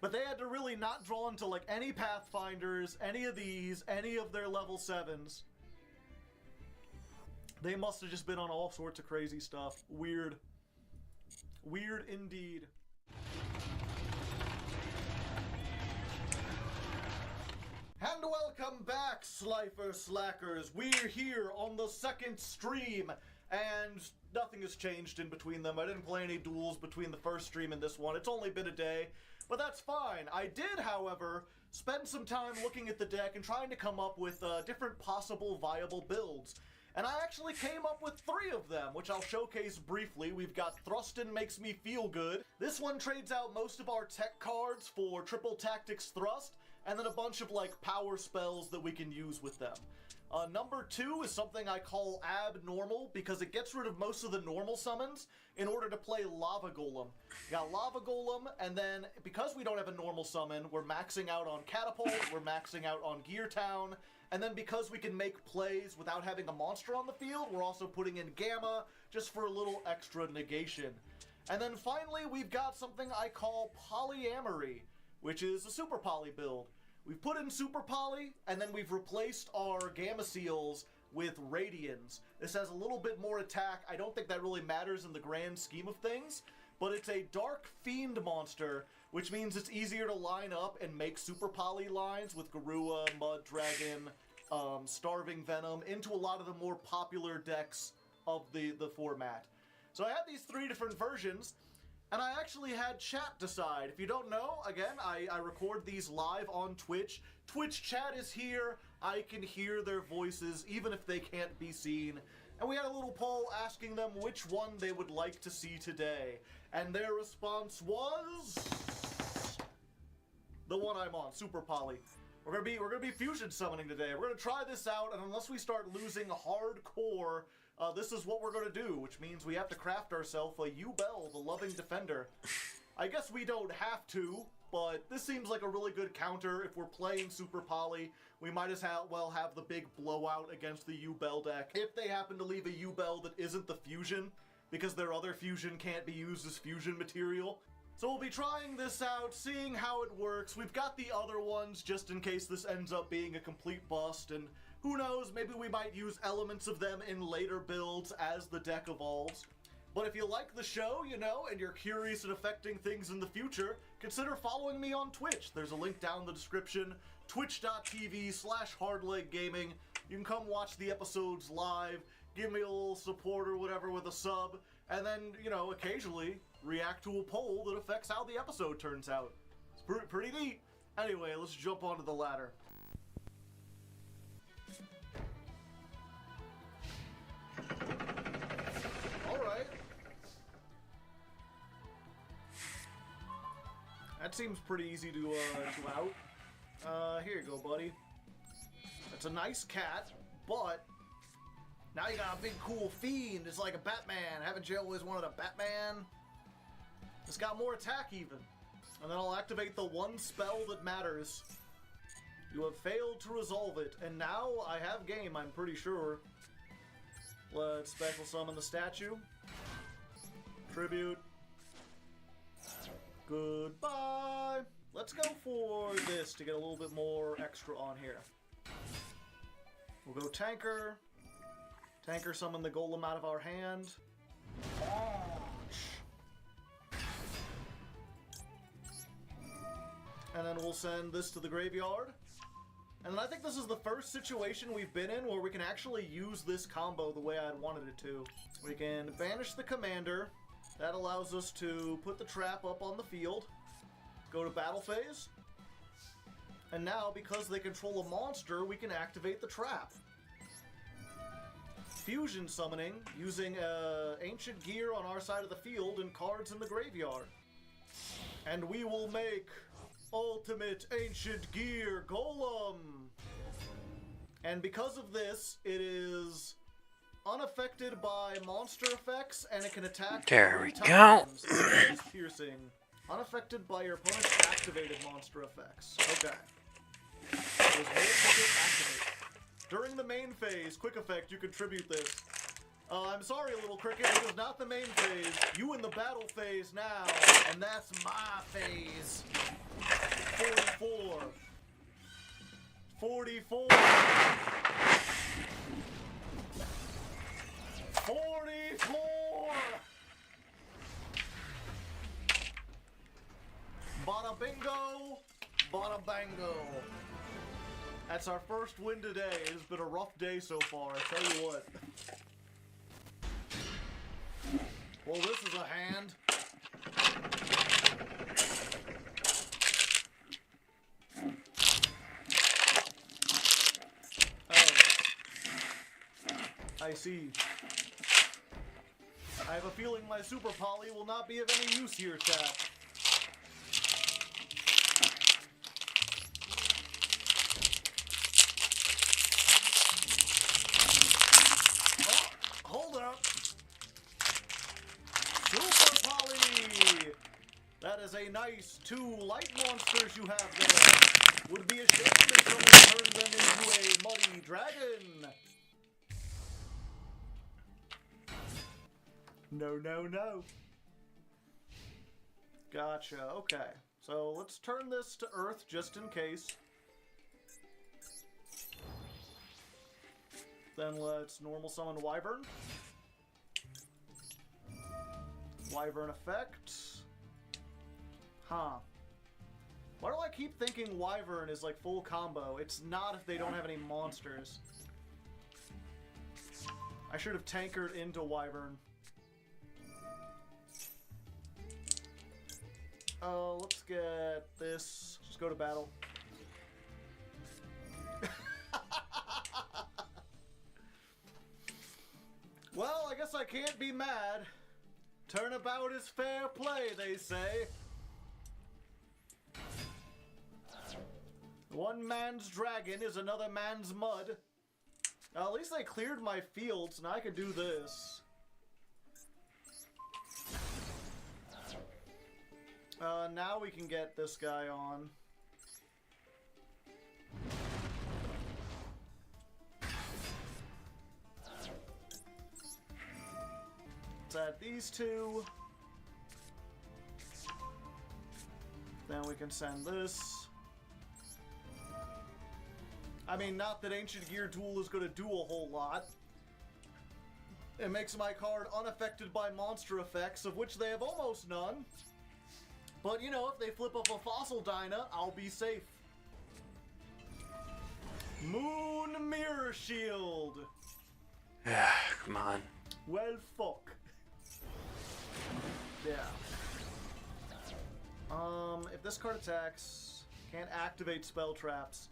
But they had to really not draw into like any Pathfinders, any of these, any of their level 7s. They must have just been on all sorts of crazy stuff. Weird. Weird indeed. And welcome back, Slifer Slackers. We're here on the second stream, and nothing has changed in between them. I didn't play any duels between the first stream and this one. It's only been a day, but that's fine. I did, however, spend some time looking at the deck and trying to come up with different possible viable builds. And I actually came up with 3 of them, which I'll showcase briefly. We've got Thrustin Makes Me Feel Good. This one trades out most of our tech cards for Triple Tactics Thrust, and then a bunch of, like, power spells that we can use with them. Number 2 is something I call Abnormal, because it gets rid of most of the normal summons in order to play Lava Golem. You got Lava Golem, and then, because we don't have a normal summon, we're maxing out on Catapult, we're maxing out on Gear Town, and then because we can make plays without having a monster on the field, we're also putting in Gamma, just for a little extra negation. And then finally, we've got something I call Polyamory, which is a Super Poly build. We've put in Super Poly, and then we've replaced our Gamma Seals with Radians. This has a little bit more attack. I don't think that really matters in the grand scheme of things, but it's a Dark Fiend monster, which means it's easier to line up and make Super Poly lines with Garua, Mud Dragon, Starving Venom into a lot of the more popular decks of the format. So I had these 3 different versions, and I actually had chat decide. If you don't know, again, I record these live on Twitch. Twitch chat is here. I can hear their voices, even if they can't be seen. And we had a little poll asking them which one they would like to see today. And their response was... The one I'm on, Super Poly. We're gonna be fusion summoning today. We're gonna try this out, and unless we start losing hardcore, this is what we're gonna do, which means we have to craft ourselves a U-Bell, the Loving Defender. I guess we don't have to, but this seems like a really good counter. If we're playing Super Poly, we might as well have the big blowout against the U-Bell deck. If they happen to leave a U-Bell that isn't the fusion, because their other fusion can't be used as fusion material. So we'll be trying this out, seeing how it works. We've got the other ones just in case this ends up being a complete bust, and who knows, maybe we might use elements of them in later builds as the deck evolves. But if you like the show, you know, and you're curious in affecting things in the future, consider following me on Twitch. There's a link down in the description, twitch.tv/hardleggaming. You can come watch the episodes live, give me a little support or whatever with a sub, and then, you know, occasionally react to a poll that affects how the episode turns out. It's pretty neat. Anyway, let's jump onto the ladder. Alright. That seems pretty easy to out. Here you go, buddy. It's a nice cat, but now you got a big cool fiend. It's like a Batman. Haven't you always wanted a Batman? It's got more attack even. And then I'll activate the one spell that matters. You have failed to resolve it, and now I have game, I'm pretty sure. Let's special summon the statue. Tribute. Goodbye. Let's go for this to get a little bit more extra on here. We'll go Tanker. Tanker summon the golem out of our hand. And then we'll send this to the graveyard. And then I think this is the first situation we've been in where we can actually use this combo the way I'd wanted it to. We can banish the commander. That allows us to put the trap up on the field. Go to battle phase. And now, because they control a monster, we can activate the trap. Fusion summoning, using ancient gear on our side of the field and cards in the graveyard. And we will make Ultimate Ancient Gear Golem! And because of this, it is unaffected by monster effects, and it can attack there we times. Piercing. Unaffected by your opponent's activated monster effects. Okay. Activate. During the main phase, quick effect, you contribute this. I'm sorry, little cricket, it is not the main phase. You in the battle phase now, and that's my phase. 44. 44. 44. Bada bingo, bada bango. That's our first win today. It has been a rough day so far, I tell you what. Well, this is a hand. Oh. I see. I have a feeling my Super Poly will not be of any use here, chat. Hold up. Super Poly! That is a nice 2 light monsters you have there. Would be a shame if someone turned them into a muddy dragon. No, no, no. Gotcha, okay. So let's turn this to Earth just in case. Then let's normal summon Wyvern. Wyvern effect. Huh. Why do I keep thinking Wyvern is like full combo? It's not if they don't have any monsters. I should have tankered into Wyvern. Let's get this. Just go to battle. Well, I guess I can't be mad. Turnabout is fair play, they say. One man's dragon is another man's mud. At least I cleared my fields, now I can do this. Now we can get this guy on. Let's add these two. Then we can send this. I mean, not that Ancient Gear Duel is going to do a whole lot. It makes my card unaffected by monster effects, of which they have almost none. But, you know, if they flip up a Fossil Dyna, I'll be safe. Moon Mirror Shield. Come on. Well, fuck. Yeah. If this card attacks, can't activate spell traps.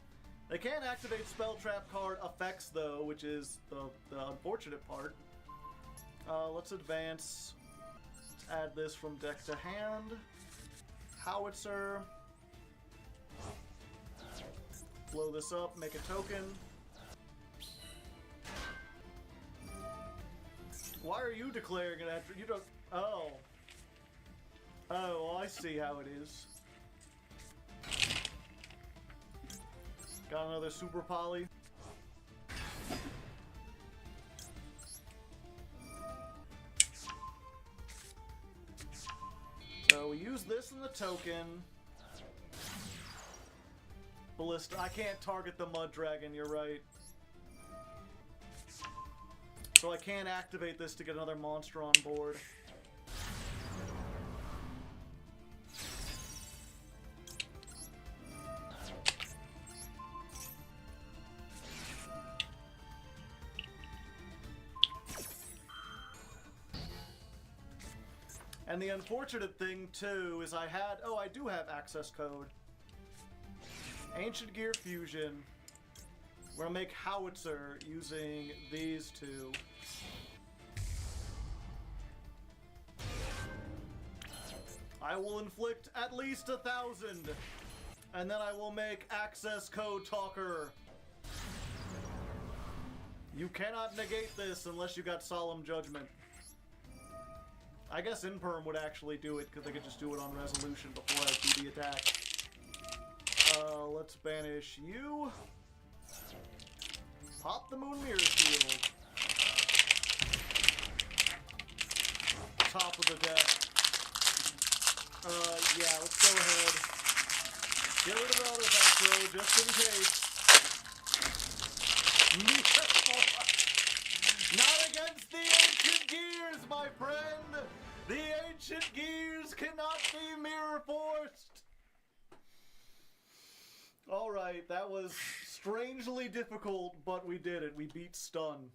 They can't activate spell trap card effects though, which is the unfortunate part. Let's advance. Let's add this from deck to hand. Howitzer. Blow this up, make a token. Why are you declaring it after you don't? Oh. Oh, well, I see how it is. Got another super poly. So we use this in the token. Ballista. I can't target the Mud Dragon, you're right. So I can't activate this to get another monster on board. And the unfortunate thing, too, is I do have access code. Ancient Gear Fusion. We're gonna make Howitzer using these two. I will inflict at least 1,000. And then I will make access code Talker. You cannot negate this unless you got Solemn Judgment. I guess Imperm would actually do it, because they could just do it on resolution before I do the attack. Let's banish you. Pop the Moon Mirror Shield. Top of the deck. Yeah, let's go ahead. Get rid of the other back row, just in case. Not against the Ancient Gears, my friend! The Ancient Gears cannot be mirror forced! Alright, that was strangely difficult, but we did it. We beat Stun.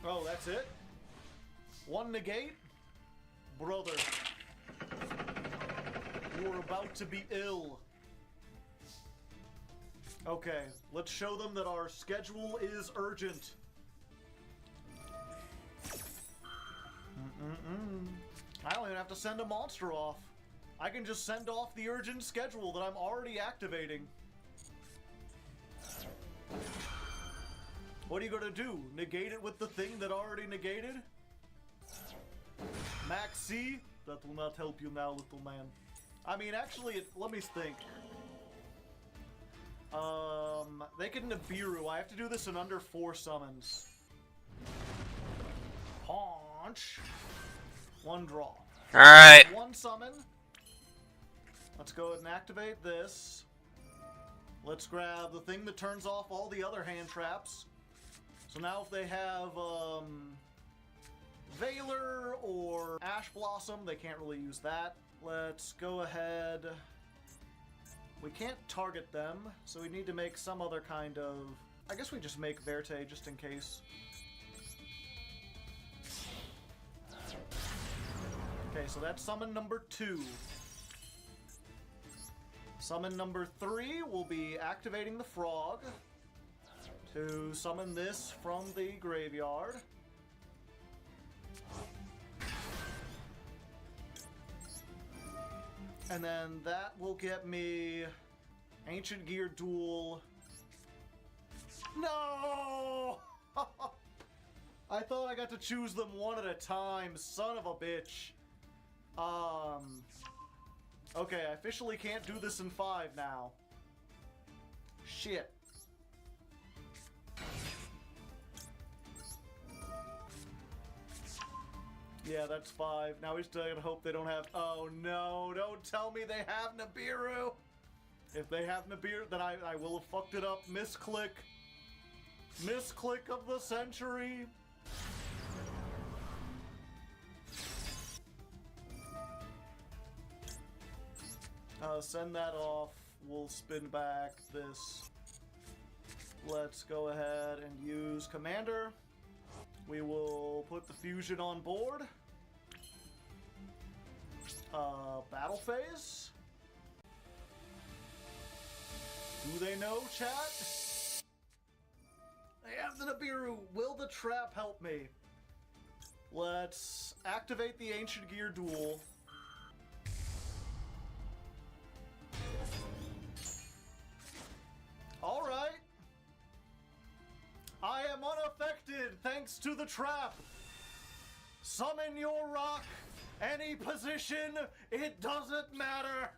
Oh, that's it? One negate? Brother. You are about to be ill. Okay, let's show them that our schedule is urgent. I don't even have to send a monster off. I can just send off the urgent schedule that I'm already activating. What are you gonna do? Negate it with the thing that already negated? Maxi? That will not help you now, little man. I mean, actually, let me think. They can Nibiru. I have to do this in under 4 summons. Paunch. 1 draw. Alright. 1 summon. Let's go ahead and activate this. Let's grab the thing that turns off all the other hand traps. So now if they have, Valor or Ash Blossom, they can't really use that. Let's go ahead. We can't target them, so we need to make some other kind of... I guess we just make Verte just in case. Okay, so that's summon number 2. Summon number 3 will be activating the frog to summon this from the graveyard. And then that will get me Ancient Gear Duel. No! I thought I got to choose them one at a time, son of a bitch. Okay, I officially can't do this in 5 now. Shit. Yeah, that's 5. Now we still gotta hope they don't have... Oh no, don't tell me they have Nibiru! If they have Nibiru, then I will have fucked it up. Misclick. Misclick of the century. Send that off. We'll spin back this. Let's go ahead and use Commander. We will put the fusion on board. Battle phase. Do they know, chat? They have the Nibiru. Will the trap help me? Let's activate the Ancient Gear Duel. Alright. I am unaffected thanks to the trap. Summon your rock. Any position. It doesn't matter.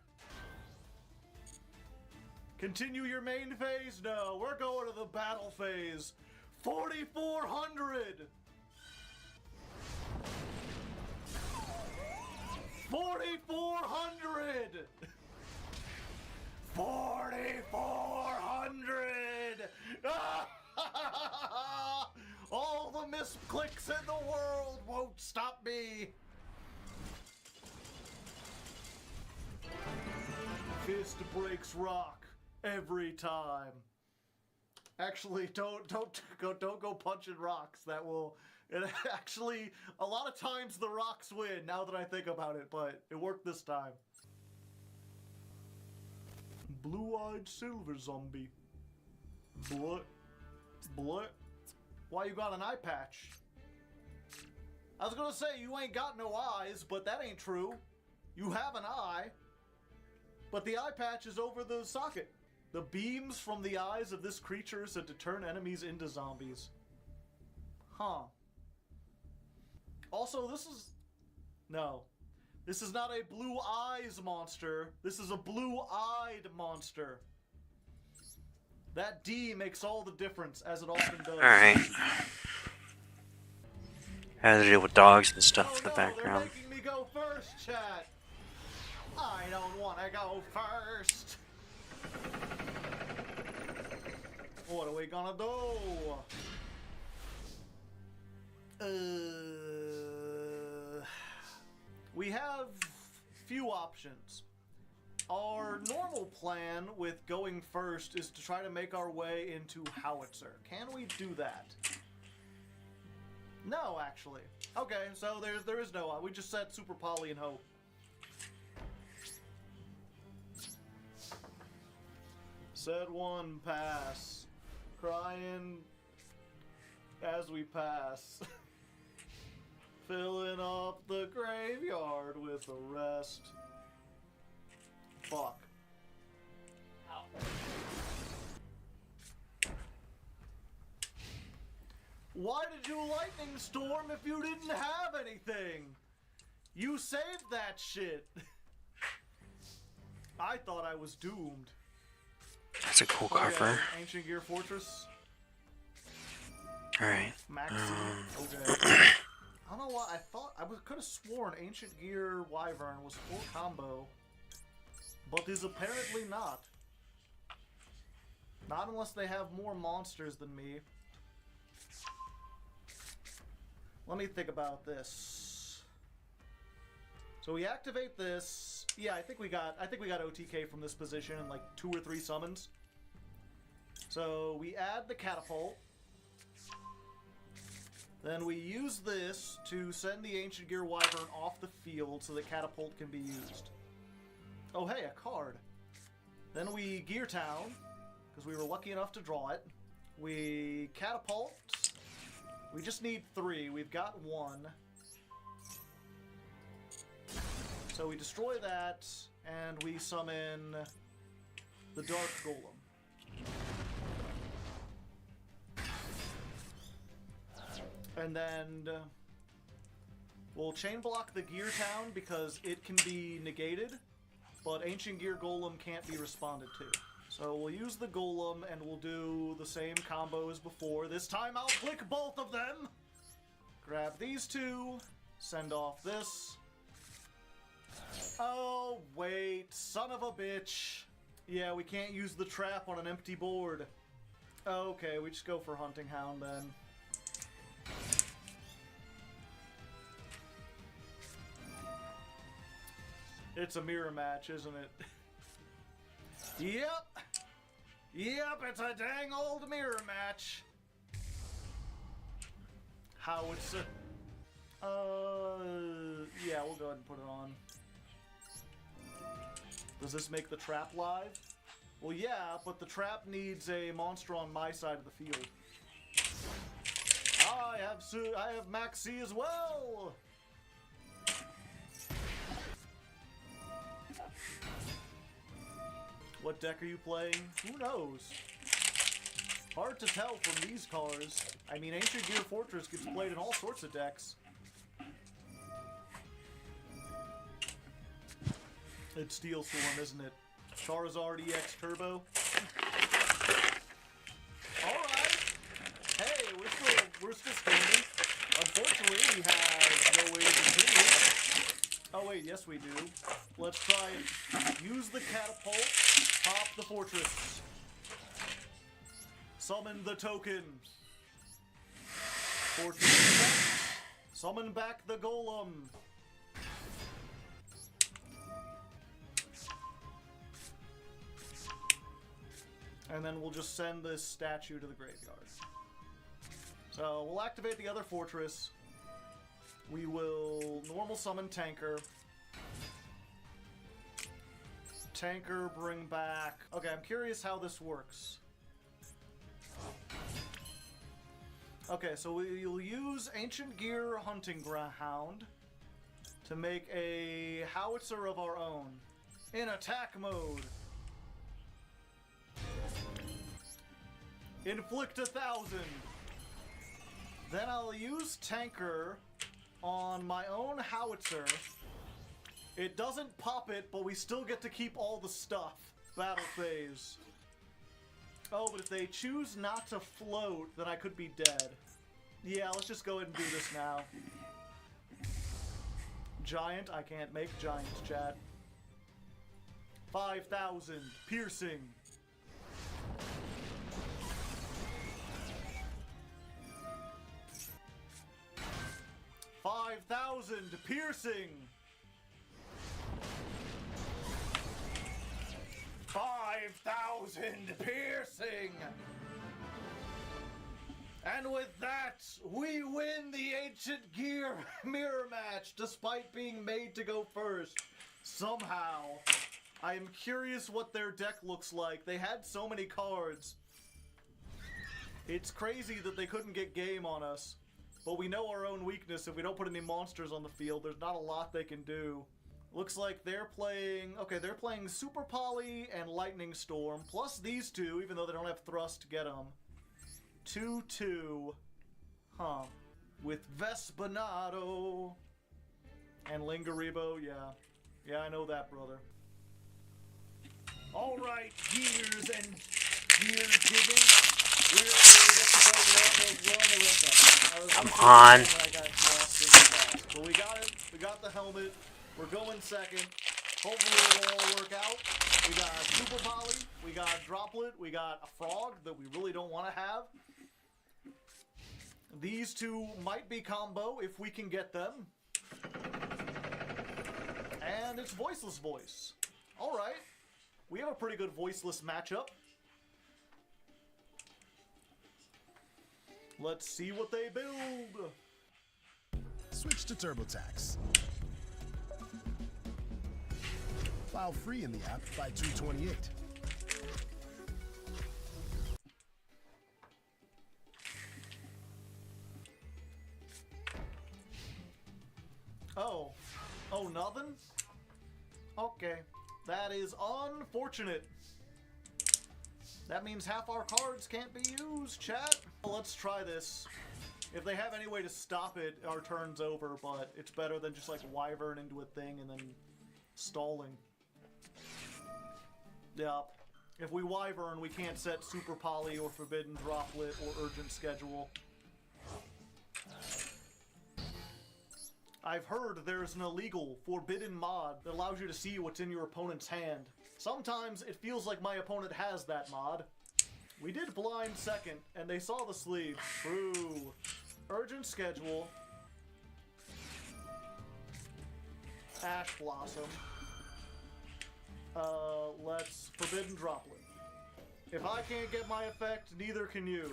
Continue your main phase? No, we're going to the battle phase. 4,400. 4,400. 4,400. All the misclicks in the world won't stop me. Fist breaks rock every time. Actually, don't go punching rocks. That will. It actually, a lot of times the rocks win. Now that I think about it, but it worked this time. Blue-eyed silver zombie. Blut. Blut. Why you got an eye patch? I was gonna say you ain't got no eyes, but that ain't true. You have an eye, but the eye patch is over the socket. The beams from the eyes of this creature is said to turn enemies into zombies. Huh. Also, this is... No. This is not a blue eyes monster. This is a blue-eyed monster. That D makes all the difference, as it often does. Alright. Has to deal with dogs and stuff in the background. They're making me go first, chat. I don't want to go first. What are we gonna do? We have few options. Our normal plan with going first is to try to make our way into Howitzer. Can we do that? No, actually. Okay, so there is no. We just set Super Poly and hope. Said one pass. Crying as we pass. Filling up the graveyard with the rest. Fuck. Ow. Why did you lightning storm if you didn't have anything? You saved that shit. I thought I was doomed. That's a cool cover. Ancient Gear Fortress. Alright. Okay. I don't know why I thought I could have sworn Ancient Gear Wyvern was full combo, but is apparently not. Not unless they have more monsters than me. Let me think about this. So we activate this. Yeah, I think we got OTK from this position in like 2 or 3 summons. So we add the catapult. Then we use this to send the Ancient Gear Wyvern off the field so that catapult can be used. Oh hey, a card. Then we Gear Town, because we were lucky enough to draw it. We catapult. We just need 3. We've got 1. So we destroy that, and we summon the Dark Golem. And then we'll chain block the Gear Town because it can be negated, but Ancient Gear Golem can't be responded to. So we'll use the Golem and we'll do the same combo as before. This time I'll click both of them. Grab these two, send off this. Oh, wait, son of a bitch. Yeah, we can't use the trap on an empty board. Okay, we just go for Hunting Hound then. It's a mirror match, isn't it? Yep! Yep, it's a dang old mirror match! Howitzer. Yeah, we'll go ahead and put it on. Does this make the trap live? Well, yeah, but the trap needs a monster on my side of the field. I have Max C as well! What deck are you playing? Who knows? Hard to tell from these cards. I mean, Ancient Gear Fortress gets played in all sorts of decks. It's Steel Storm, isn't it? Charizard EX Turbo. Alright! Hey, we're still standing. Unfortunately, we have no way to continue. Oh wait, yes we do. Let's try and use the catapult, pop the fortress. Summon the token. Fortress back. Summon back the golem. And then we'll just send this statue to the graveyard. So we'll activate the other fortress. We will normal summon Tanker. Tanker, bring back... Okay, I'm curious how this works. Okay, so we'll use Ancient Gear Hunting Hound to make a howitzer of our own in attack mode. Inflict 1,000. Then I'll use Tanker on my own howitzer. It doesn't pop it, but we still get to keep all the stuff. Battle phase. Oh, but if they choose not to float, then I could be dead. Yeah, let's just go ahead and do this now. Giant, I can't make giants, chat. 5,000. Piercing. 5,000 piercing. 5,000 piercing. And with that, we win the Ancient Gear mirror match, despite being made to go first. Somehow. I am curious what their deck looks like. They had so many cards. It's crazy that they couldn't get game on us. But we know our own weakness. If we don't put any monsters on the field, there's not a lot they can do. Looks like they're playing... Okay, they're playing Super Poly and Lightning Storm, plus these two, even though they don't have Thrust to get them. 2-2. Huh. With Vespanado. And Lingaribo, yeah. Yeah, I know that, brother. Alright, gears and gear digging. Come on. But we got it. We got the helmet. We're going second. Hopefully it'll all work out. We got Super Poly. We got Droplet. We got a Frog that we really don't want to have. These two might be combo if we can get them. And it's Voiceless Voice. Alright. We have a pretty good voiceless matchup. Let's see what they build. Switch to TurboTax. File free in the app by 2/28. Oh, nothing? Okay. That is unfortunate. That means half our cards can't be used, chat. Well, let's try this. If they have any way to stop it, our turn's over, but it's better than just like wyvern into a thing and then stalling. Yeah. If we wyvern, we can't set super poly or forbidden droplet or urgent schedule. I've heard there's an illegal forbidden mod that allows you to see what's in your opponent's hand. Sometimes it feels like my opponent has that mod. We did blind second, and they saw the sleeve. True. Urgent schedule. Ash Blossom. Let's forbidden droplet. If I can't get my effect, neither can you.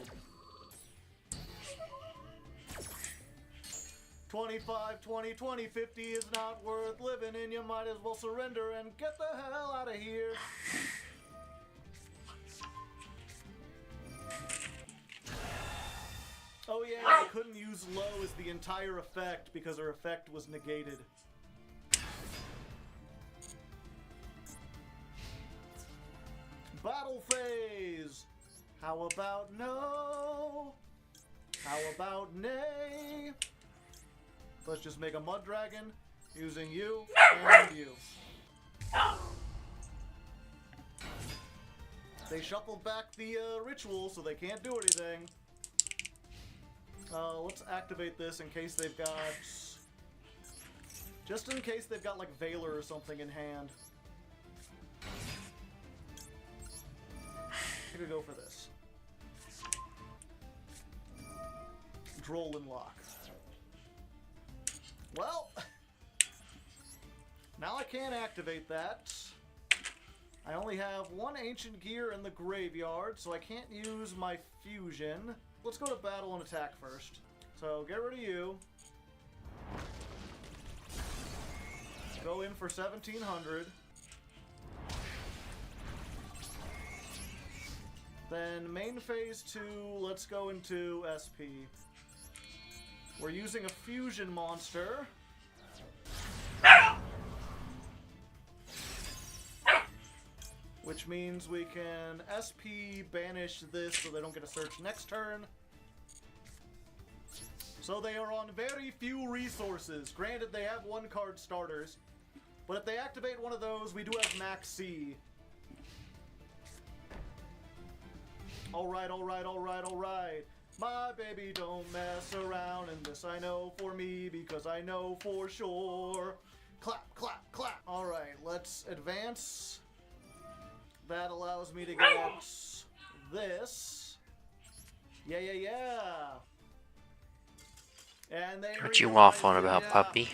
25, 20, 20, 50 is not worth living in. You might as well surrender and get the hell out of here. Oh yeah, I couldn't use low as the entire effect because her effect was negated. Battle phase! How about no? How about nay? Let's just make a mud dragon using you and you. They shuffled back the ritual, so they can't do anything. Let's activate this in case they've got... Just in case they've got, like, Valor or something in hand. I'm gonna go for this. Droll and lock. Well, now I can't activate that. I only have one Ancient Gear in the graveyard, so I can't use my fusion. Let's go to battle and attack first. So get rid of you. Go in for 1700. Then main phase 2, let's go into SP. We're using a fusion monster. Which means we can SP banish this so they don't get a search next turn. So they are on very few resources. Granted, they have one card starters. But if they activate one of those, we do have max C. Alright, alright, alright, alright. My baby don't mess around, and this I know for me because I know for sure. Clap, clap, clap. Alright, let's advance. That allows me to get this. Yeah, yeah, yeah. And they What you waffling about, puppy?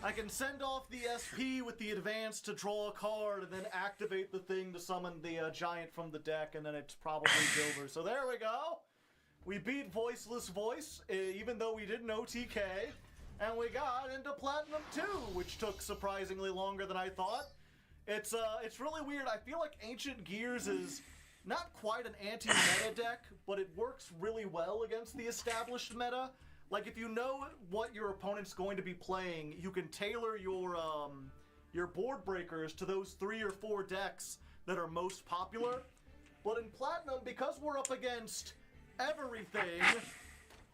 I can send off the SP with the advance to draw a card and then activate the thing to summon the giant from the deck, and then it's probably over. So there we go. We beat Voiceless Voice, even though we didn't OTK, and we got into Platinum 2, which took surprisingly longer than I thought. It's really weird. I feel like Ancient Gears is not quite an anti-meta deck, but it works really well against the established meta. Like, if you know what your opponent's going to be playing, you can tailor your board breakers to those 3 or 4 decks that are most popular. But in Platinum, because we're up against everything,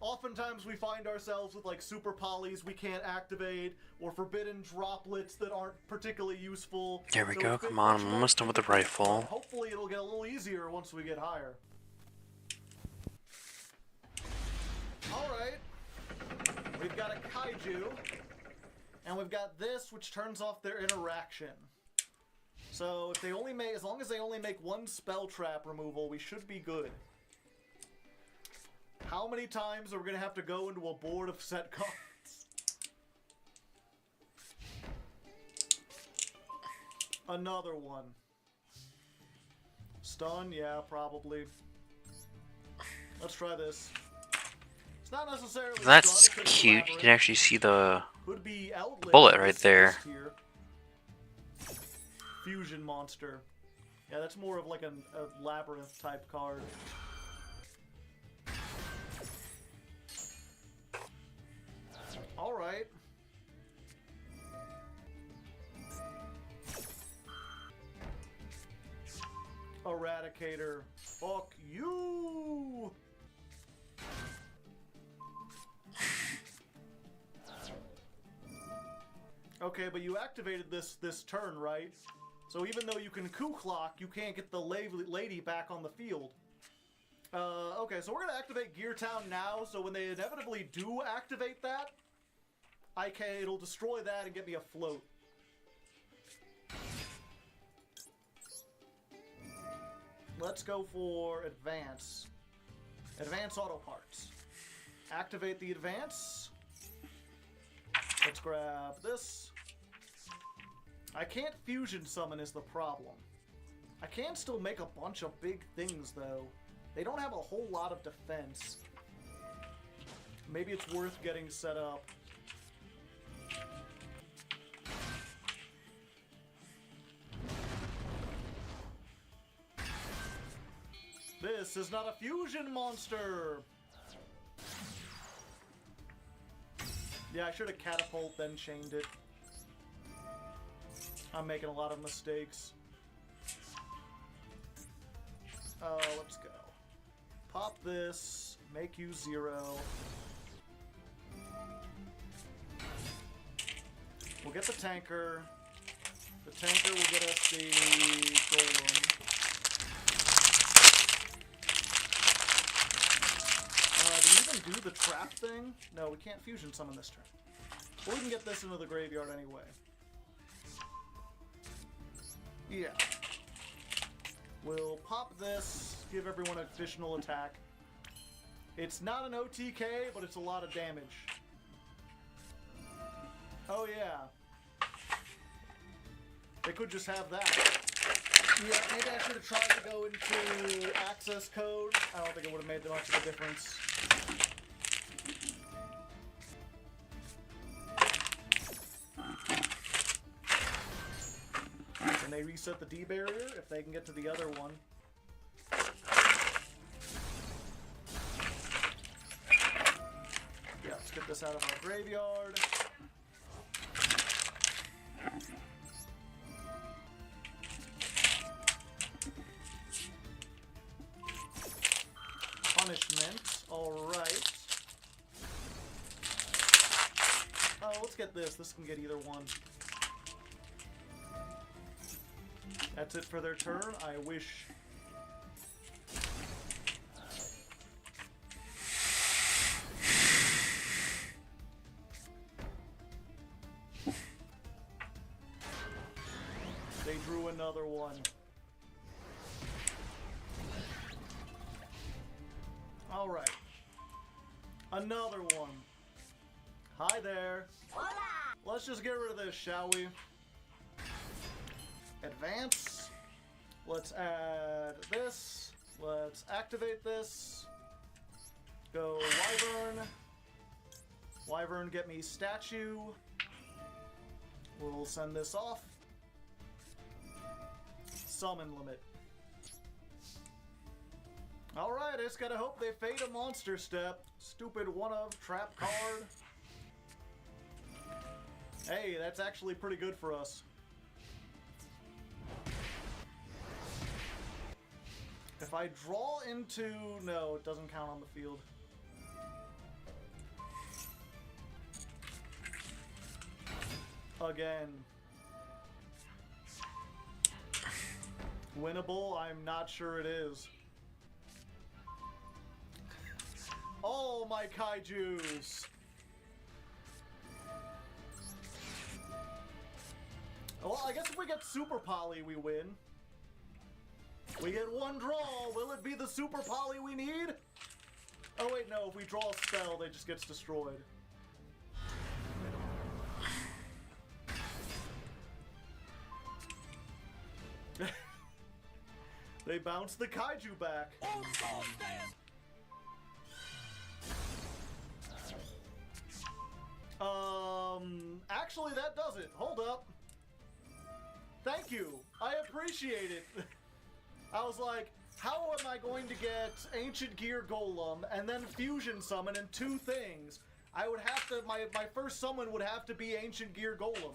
oftentimes we find ourselves with, like, super polys we can't activate, or forbidden droplets that aren't particularly useful. There we go, come on, I'm almost done with the rifle. Hopefully it'll get a little easier once we get higher. Alright. We've got a kaiju, and we've got this, which turns off their interaction. So if they only make, as long as they only make 1 spell trap removal, we should be good. How many times are we gonna have to go into a board of set cards? Another one. Stun, yeah, probably. Let's try this. Not necessarily That's cute. You can actually see the bullet right there. Fusion monster. Yeah, that's more of like a labyrinth type card. Alright. Eradicator. Fuck you! Okay, but you activated this turn, right? So even though you can coup clock, you can't get the lady back on the field. Okay, so we're gonna activate Gear Town now, so when they inevitably do activate that, it'll destroy that and get me a float. Let's go for Advance. Advance Auto Parts. Activate the Advance. Let's grab this. I can't fusion summon is the problem. I can still make a bunch of big things, though. They don't have a whole lot of defense. Maybe it's worth getting set up. This is not a fusion monster! Yeah, I should have catapult, then chained it. I'm making a lot of mistakes. Let's go. Pop this, make you 0. We'll get the tanker. The tanker will get us the golem. Do we even do the trap thing? No, we can't fusion summon this turn. Well, we can get this into the graveyard anyway. Yeah. We'll pop this, give everyone an additional attack. It's not an OTK, but it's a lot of damage. Oh yeah. They could just have that. Yeah, maybe I should have tried to go into access code. I don't think it would have made much of a difference. Can they reset the D barrier if they can get to the other one? Yeah, let's get this out of our graveyard. Punishment. Alright. Oh, let's get this. This can get either one. That's it for their turn. I wish. They drew another one. Alright. Another one. Hi there. Hola. Let's just get rid of this, shall we? Advance. Let's add this. Let's activate this. Go Wyvern. Wyvern, get me statue. We'll send this off. Summon limit. Alright, I just gotta hope they fade a monster step. Stupid one-of trap card. Hey, that's actually pretty good for us. If I draw into... No, it doesn't count on the field. Again. Winnable? I'm not sure it is. Oh, my kaijus! Well, I guess if we get Super Poly, we win. We get one draw. Will it be the Super Poly we need? Oh, wait, no. If we draw a spell, they just gets destroyed. They bounce the kaiju back. Actually, that does it. Hold up. Thank you. I appreciate it. I was like, how am I going to get Ancient Gear Golem and then Fusion Summon in two things? I would have to, my first summon would have to be Ancient Gear Golem.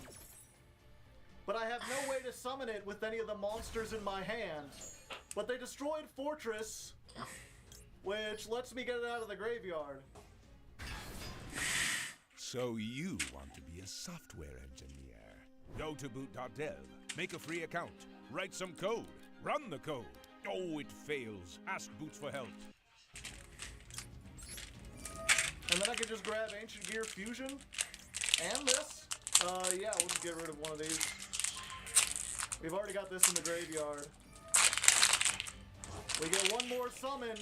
but I have no way to summon it with any of the monsters in my hand. But they destroyed Fortress, which lets me get it out of the graveyard. So you want to be a software engineer? Go to boot.dev, make a free account, write some code, run the code. Oh, it fails. Ask Boot for help. And then I can just grab Ancient Gear Fusion and this. Yeah, we'll just get rid of one of these. We've already got this in the graveyard. We get one more summon,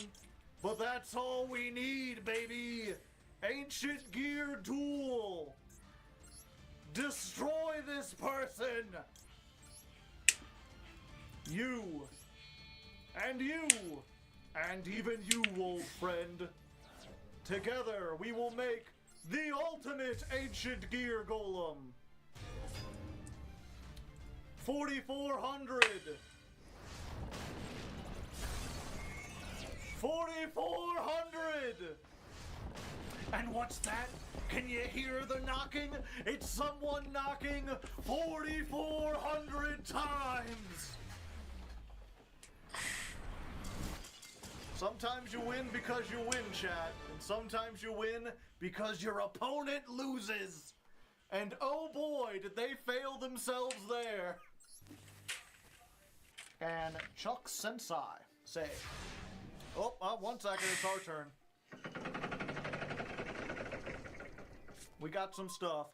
but that's all we need, baby. Ancient Gear Duel. Destroy this person. You. And you. And even you, old friend. Together, we will make the ultimate Ancient Gear Golem. 4,400. 4,400. And what's that? Can you hear the knocking? It's someone knocking 4,400 times. Sometimes you win because you win, chat. And sometimes you win because your opponent loses. And oh boy, did they fail themselves there. And Chuck Sensei say, oh, 1 second, it's our turn. We got some stuff.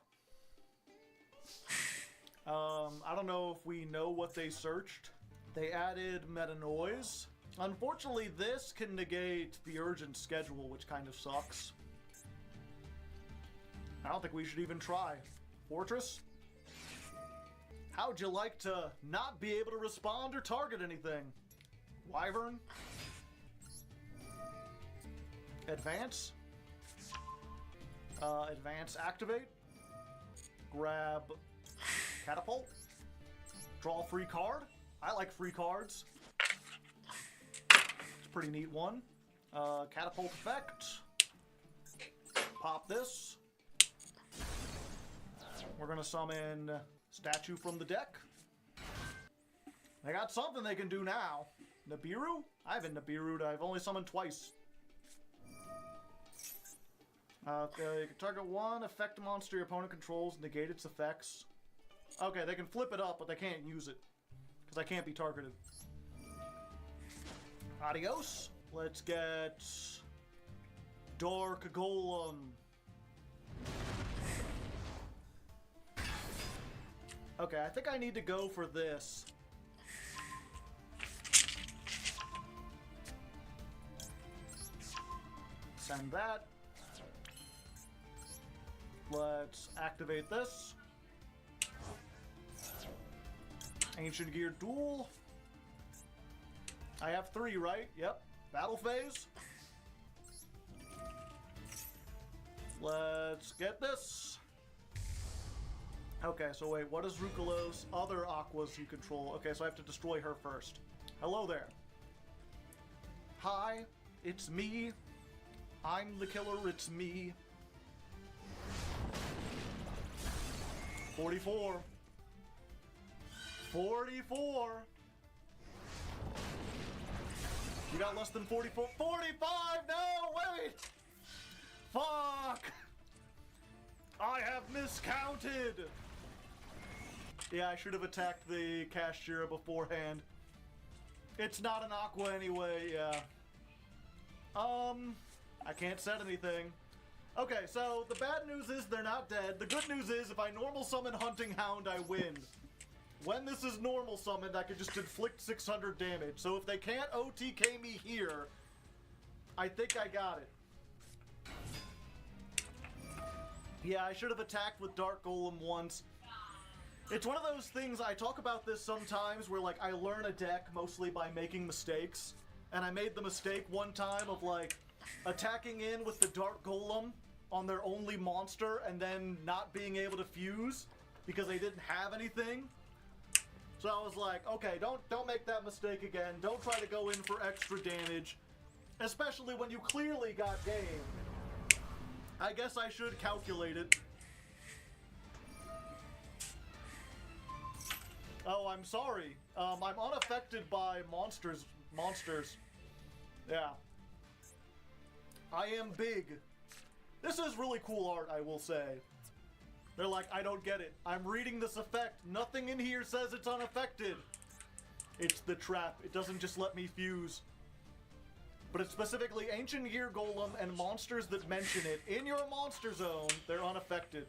I don't know if we know what they searched. They added meta noise. Unfortunately, this can negate the urgent schedule, which kind of sucks. I don't think we should even try. Fortress? How'd you like to not be able to respond or target anything? Wyvern? Advance? Advance activate? Grab Catapult? Draw a free card? I like free cards. It's a pretty neat one. Catapult effect. Pop this. We're gonna summon Statue from the deck. They got something they can do now. Nibiru? I haven't Nibiru'd. I've only summoned twice. You can target one effect monster your opponent controls, negate its effects. Okay, they can flip it up, but they can't use it. Because I can't be targeted. Adios. Let's get Dark Golem. Okay, I think I need to go for this. Send that. Let's activate this. Ancient Gear Duel. I have 3, right? Yep. Battle phase. Let's get this. Okay, so wait, what is Rucolo's other Aquas you control? Okay, so I have to destroy her first. Hello there. Hi, it's me. I'm the killer, it's me. 44. 44. You got less than 44. 45! No, wait! Fuck! I have miscounted! Yeah, I should have attacked the Cashier beforehand. It's not an Aqua anyway, yeah. I can't set anything. Okay, so the bad news is they're not dead. The good news is if I normal summon Hunting Hound, I win. When this is normal summoned, I can just inflict 600 damage. So if they can't OTK me here, I think I got it. Yeah, I should have attacked with Dark Golem once. It's one of those things, I talk about this sometimes, where like I learn a deck mostly by making mistakes. And I made the mistake one time of like attacking in with the Dark Golem on their only monster and then not being able to fuse because they didn't have anything. So I was like, okay, don't make that mistake again. Don't try to go in for extra damage, especially when you clearly got game. I guess I should calculate it. I'm sorry. I'm unaffected by monsters. Yeah. I am big. This is really cool art, I will say. They're like, I don't get it. I'm reading this effect. Nothing in here says it's unaffected. It's the trap. It doesn't just let me fuse. But it's specifically Ancient Gear Golem and monsters that mention it. In your monster zone, they're unaffected.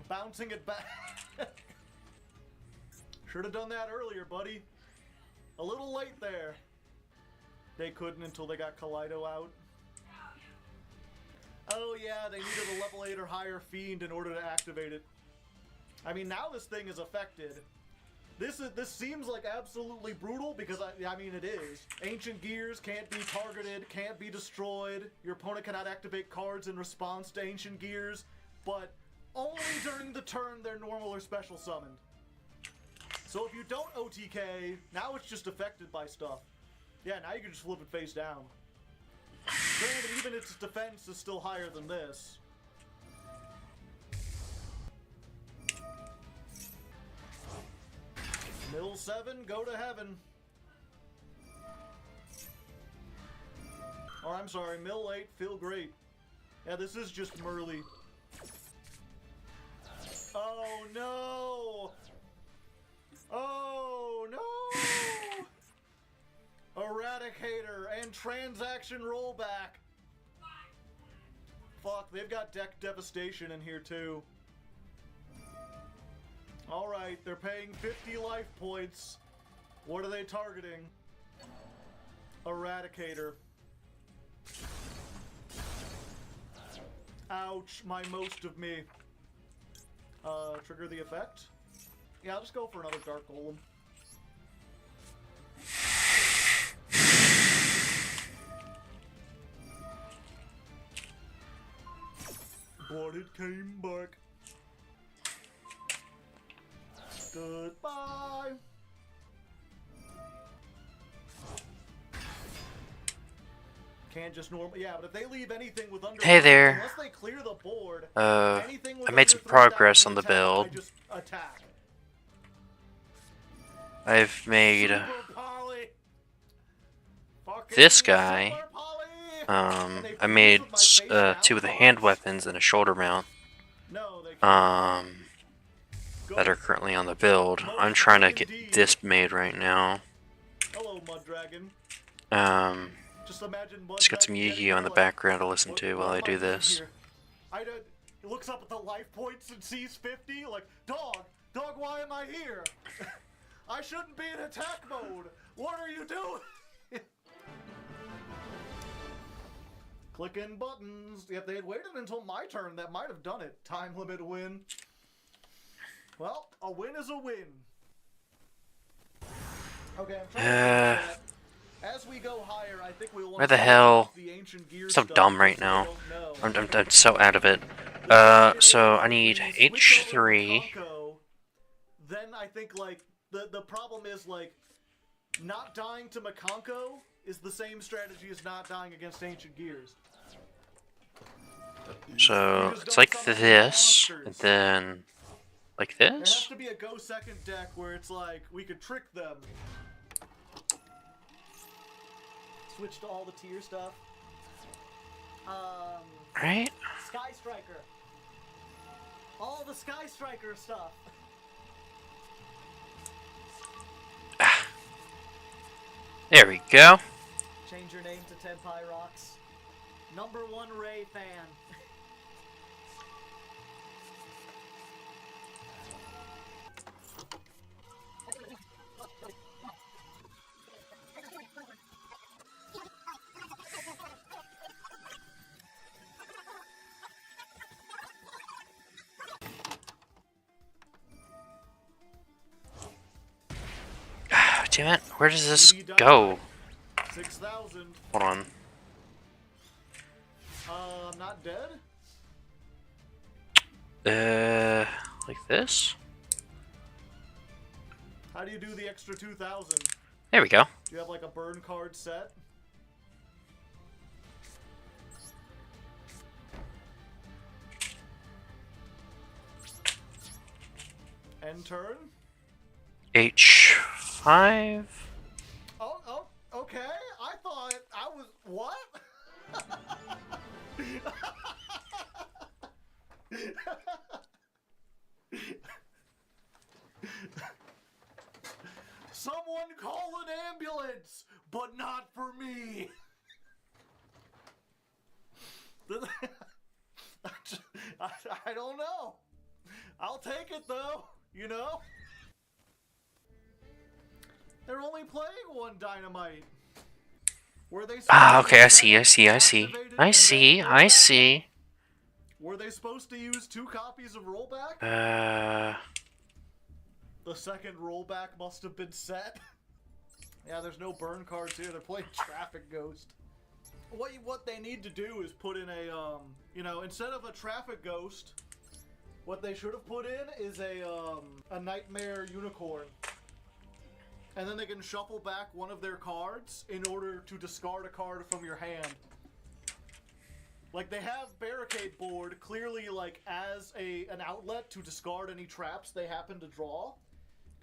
Bouncing it back. Should have done that earlier, buddy. A little late there. They couldn't until they got Kaleido out. Oh yeah, they needed a level 8 or higher fiend in order to activate it. I mean, now this thing is affected. This seems like absolutely brutal because I mean it is. Ancient Gears can't be targeted, can't be destroyed. Your opponent cannot activate cards in response to Ancient Gears, but only during the turn they're normal or special summoned. So if you don't OTK, now it's just affected by stuff. Yeah, now you can just flip it face down. Granted, even its defense is still higher than this. Mill 7, go to heaven. Or I'm sorry, Mill 8, feel great. Yeah, this is just Merly. Oh no! Oh no! Eradicator and transaction rollback. Fuck, they've got deck devastation in here too. Alright, they're paying 50 life points. What are they targeting? Eradicator. Ouch, my most of me. Trigger the effect? Yeah, I'll just go for another Dark Golem. But it came back. Goodbye. Can't just normal. Yeah, but if they leave anything with under. Hey there. Unless they clear the board, anything with I made some under 3,000 progress on the attack, build. I just attack. I've made Super Poly. Fucking this guy. Super Poly. I made 2 of the hand weapons and a shoulder mount. No, they that are currently on the build. I'm trying to get this made right now. Hello, Mud Dragon. Just imagine Mud Just got some Dragon Yu-Gi-Oh in the background to listen to while I do this. He looks up at the life points and sees 50, like, dog, why am I here? I shouldn't be in attack mode. What are you doing? Clicking buttons. If they had waited until my turn, that might have done it. Time limit win. Well, a win is a win. Okay, I'm trying to as we go higher, I think we'll Where the hell? the Ancient Gear So stuff dumb right now. I'm so out of it. So I need H3. Then I think like the problem is like not dying to Makonko is the same strategy as not dying against Ancient Gears. So it's like this, and then like There has this. to be a go second deck where it's like we could trick them. Switch to all the tier stuff. Right? Sky Striker. All the Sky Striker stuff. There we go. Change your name to Tenpai Rocks. #1 Ray fan. Damn it, where does this go? 6,000. Hold on. Not dead? Like this? How do you do the extra 2,000? There we go. Do you have like a burn card set? End turn? H5. Oh, okay. I thought I was what? Someone call an ambulance, but not for me. I don't know. I'll take it though, you know? They're only playing one dynamite. Were they Okay, I see. I see. Were they supposed to use 2 copies of rollback? The second rollback must have been set. Yeah, there's no burn cards here. They're playing Traffic Ghost. What they need to do is put in a, you know, instead of a Traffic Ghost, what they should have put in is a Nightmare Unicorn. And then they can shuffle back one of their cards in order to discard a card from your hand. Like, they have Barricade Board clearly, like, as an outlet to discard any traps they happen to draw.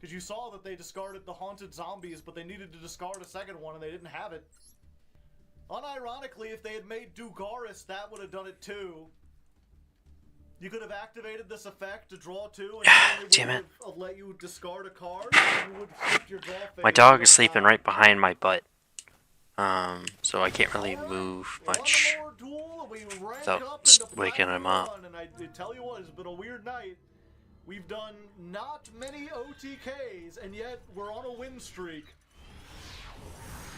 Because you saw that they discarded the Haunted Zombies, but they needed to discard a second one and they didn't have it. Unironically, if they had made Dugaris, that would have done it too. You could have activated this effect to draw 2, and damn it. Would let you discard a card, and you would skip your draw phase. My dog is sleeping right behind my butt. So I can't really move much without waking him up. And I tell you what, it's been a weird night. We've done not many OTKs, and yet we're on a win streak.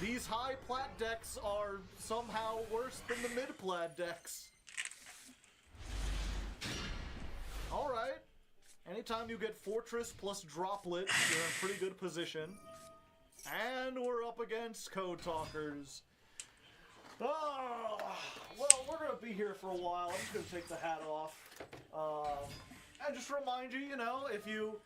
These high plat decks are somehow worse than the mid plat decks. Alright. Anytime you get Fortress plus Droplet, you're in pretty good position. And we're up against Code Talkers. Oh, well, we're going to be here for a while. I'm just going to take the hat off. And just remind you, you know, if you're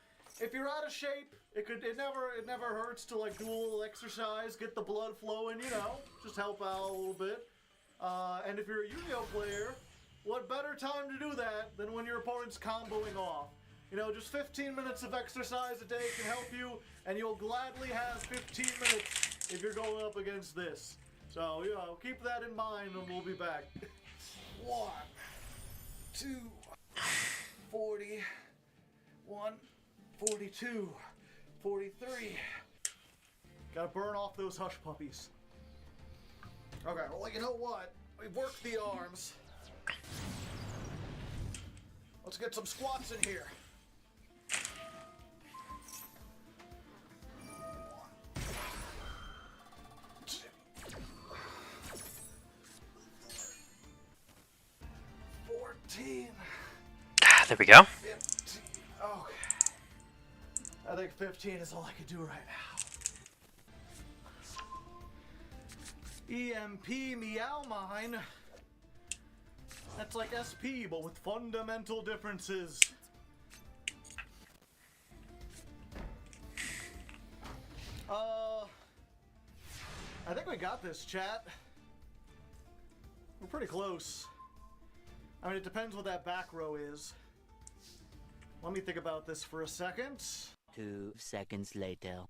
out of shape, it never hurts to like do a little exercise, get the blood flowing, you know, just help out a little bit. And if you're a Yu-Gi-Oh player, what better time to do that than when your opponent's comboing off? You know, just 15 minutes of exercise a day can help you, and you'll gladly have 15 minutes if you're going up against this. So, you know, keep that in mind and we'll be back. 1, 2, 40, 1, 42, 43. Gotta burn off those hush puppies. Okay, well, you know what? We've worked the arms. Let's get some squats in here. 14. There we go. 15. Okay. I think 15 is all I can do right now. EMP Meow Mine. That's like SP, but with fundamental differences. I think we got this, chat. We're pretty close. I mean, it depends what that back row is. Let me think about this for a second. 2 seconds later.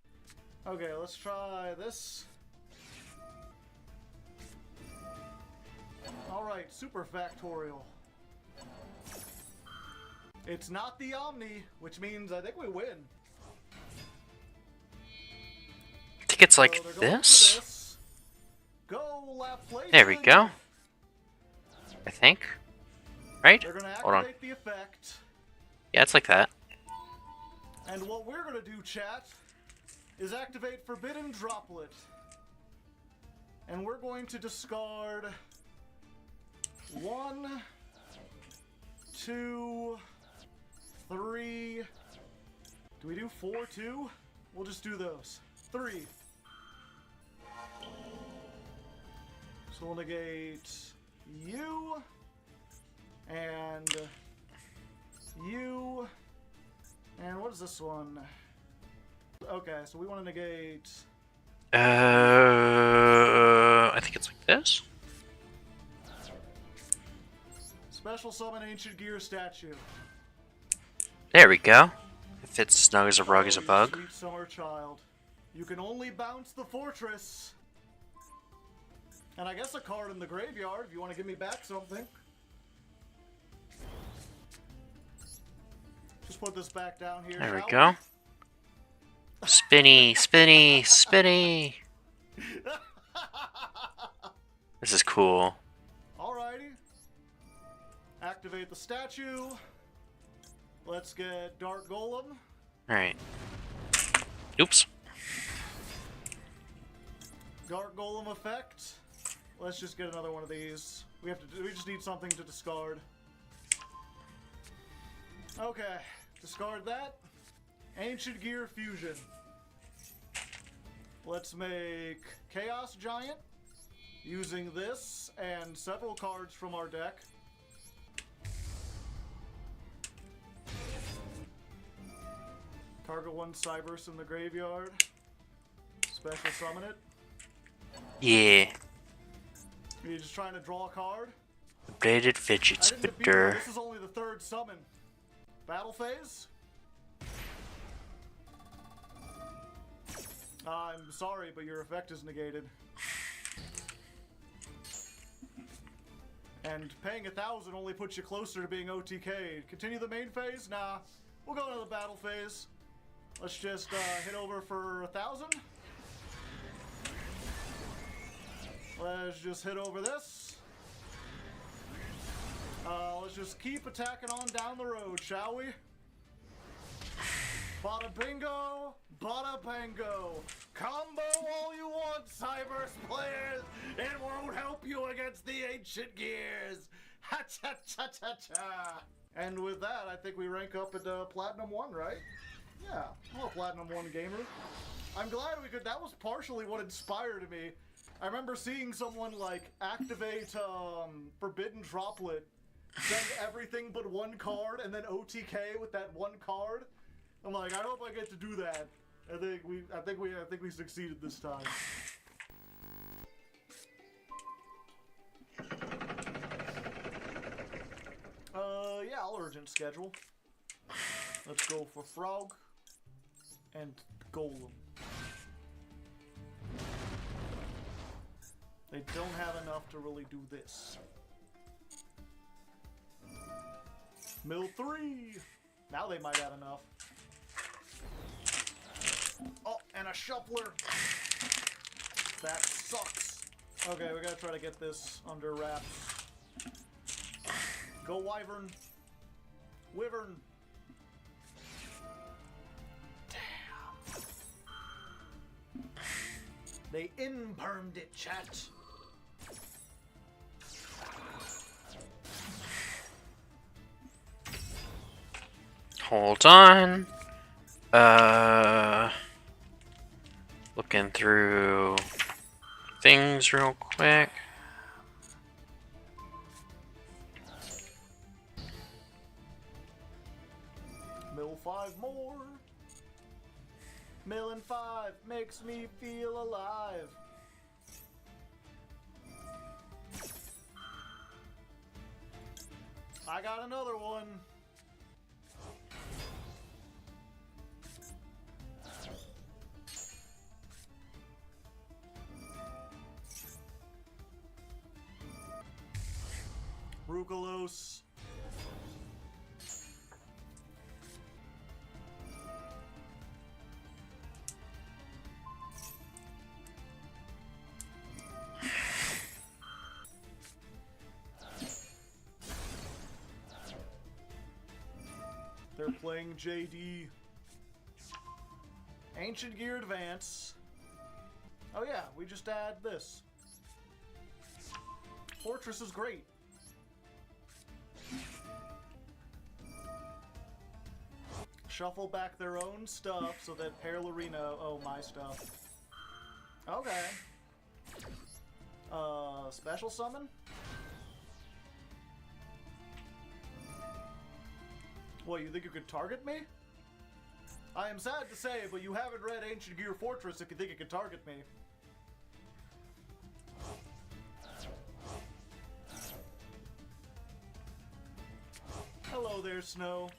Okay, let's try this. Alright, super factorial. It's not the Omni, which means I think we win. I think it's like So this. Go left plate. There we go. I think. Right? They're gonna Hold on. activate the effect. Yeah, it's like that. And what we're gonna do, chat, is activate Forbidden Droplet. And we're going to discard 1, 2, 3. Do we do 4 too? We'll just do those. 3. So we'll negate you and you. And what is this one? Okay, so we want to negate. I think it's like this. Special summon Ancient Gear statue. There we go. I Fits snug as a rug as a bug. Sweet summer child. You can only bounce the fortress. And I guess a card in the graveyard if you want to give me back something. Just put this back down here. There we go. Spinny, spinny, spinny. This is cool. Alrighty. Activate the statue. Let's get Dark Golem. Alright. Oops. Dark Golem effect. Let's just get another one of these. We just need something to discard. Okay. Discard that. Ancient Gear Fusion. Let's make Chaos Giant using this and several cards from our deck. Target one Cyberse in the graveyard. Special summon it. Yeah. Are you just trying to draw a card? Updated fidget spinner. This is only the third summon. Battle phase? I'm sorry, but your effect is negated. And paying 1,000 only puts you closer to being OTK. Continue the main phase? Nah. We'll go into the battle phase. Let's just hit over for 1,000. Let's just hit over this. Let's just keep attacking on down the road, shall we? Bada bingo, bada bango. Combo all you want, Cyberse players. It won't help you against the ancient gears. Ha cha cha cha cha. And with that, I think we rank up at Platinum 1, right? Yeah, I'm a Platinum 1 gamer. I'm glad we could. That was partially what inspired me. I remember seeing someone like activate Forbidden Droplet, send everything but one card, and then OTK with that one card. I'm like, I hope I get to do that. I think we succeeded this time. Yeah, I'll urgent schedule. Let's go for Frog and Golem. They don't have enough to really do this. Mill 3! Now they might have enough. Oh, and a shuffler! That sucks. Okay, we gotta try to get this under wraps. Go Wyvern! Wyvern! Damn. They in-permed it, chat. Hold on. Looking through things real quick. Mill 5 more. Millin' 5 makes me feel alive. I got another one. Rugalos. They're playing JD. Ancient Gear Advance. Oh yeah, we just add this. Fortress is great. Shuffle back their own stuff so that Perlarina... Oh, my stuff. Okay. Special summon? What, you think you could target me? I am sad to say, but you haven't read Ancient Gear Fortress if you think you could target me. Hello there, Snow.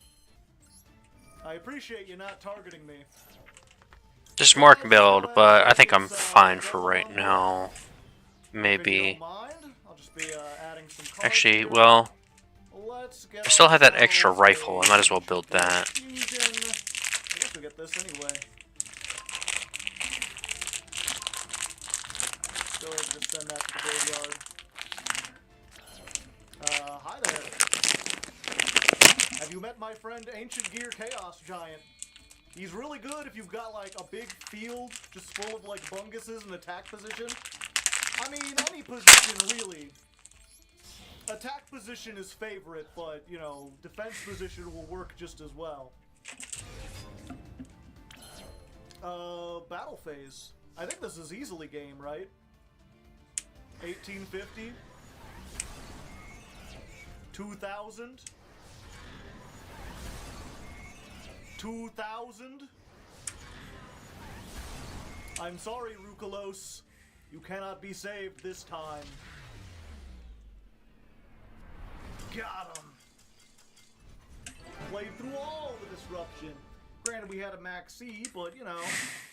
I appreciate you not targeting me. Just more can build, but I think I'm fine for right now. Maybe. I'll just be adding some cards Actually, here. well, Let's get I still have that extra ourselves rifle. I a might as well build that. fusion. I guess we'll get this anyway. Go ahead and just send that to the graveyard. Hi there. Have you met my friend Ancient Gear Chaos Giant? He's really good if you've got like a big field just full of like bunguses in attack position. I mean, any position really. Attack position is favorite, but, you know, defense position will work just as well. Battle phase. I think this is easily game, right? 1850. 2000. 2000. I'm sorry, Rukalos. You cannot be saved this time. Got him. Played through all the disruption. Granted, we had a max C, but, you know,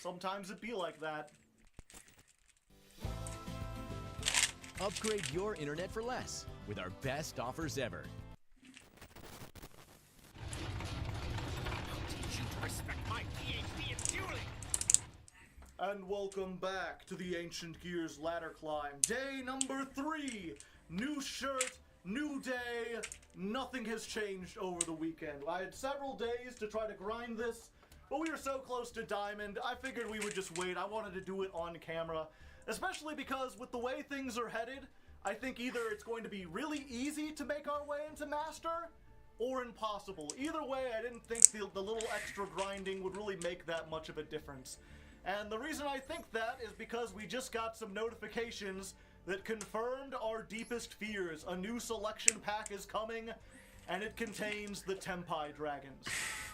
sometimes it be like that. Upgrade your internet for less with our best offers ever. Teach you to respect my PhD in dueling. And welcome back to the Ancient Gears ladder climb. Day number 3. New shirt, new day. Nothing has changed over the weekend. I had several days to try to grind this, but we were so close to Diamond, I figured we would just wait. I wanted to do it on camera, especially because with the way things are headed, I think either it's going to be really easy to make our way into Master, or impossible. Either way, I didn't think the little extra grinding would really make that much of a difference. And the reason I think that is because we just got some notifications that confirmed our deepest fears. A new selection pack is coming, and it contains the Tempai Dragons.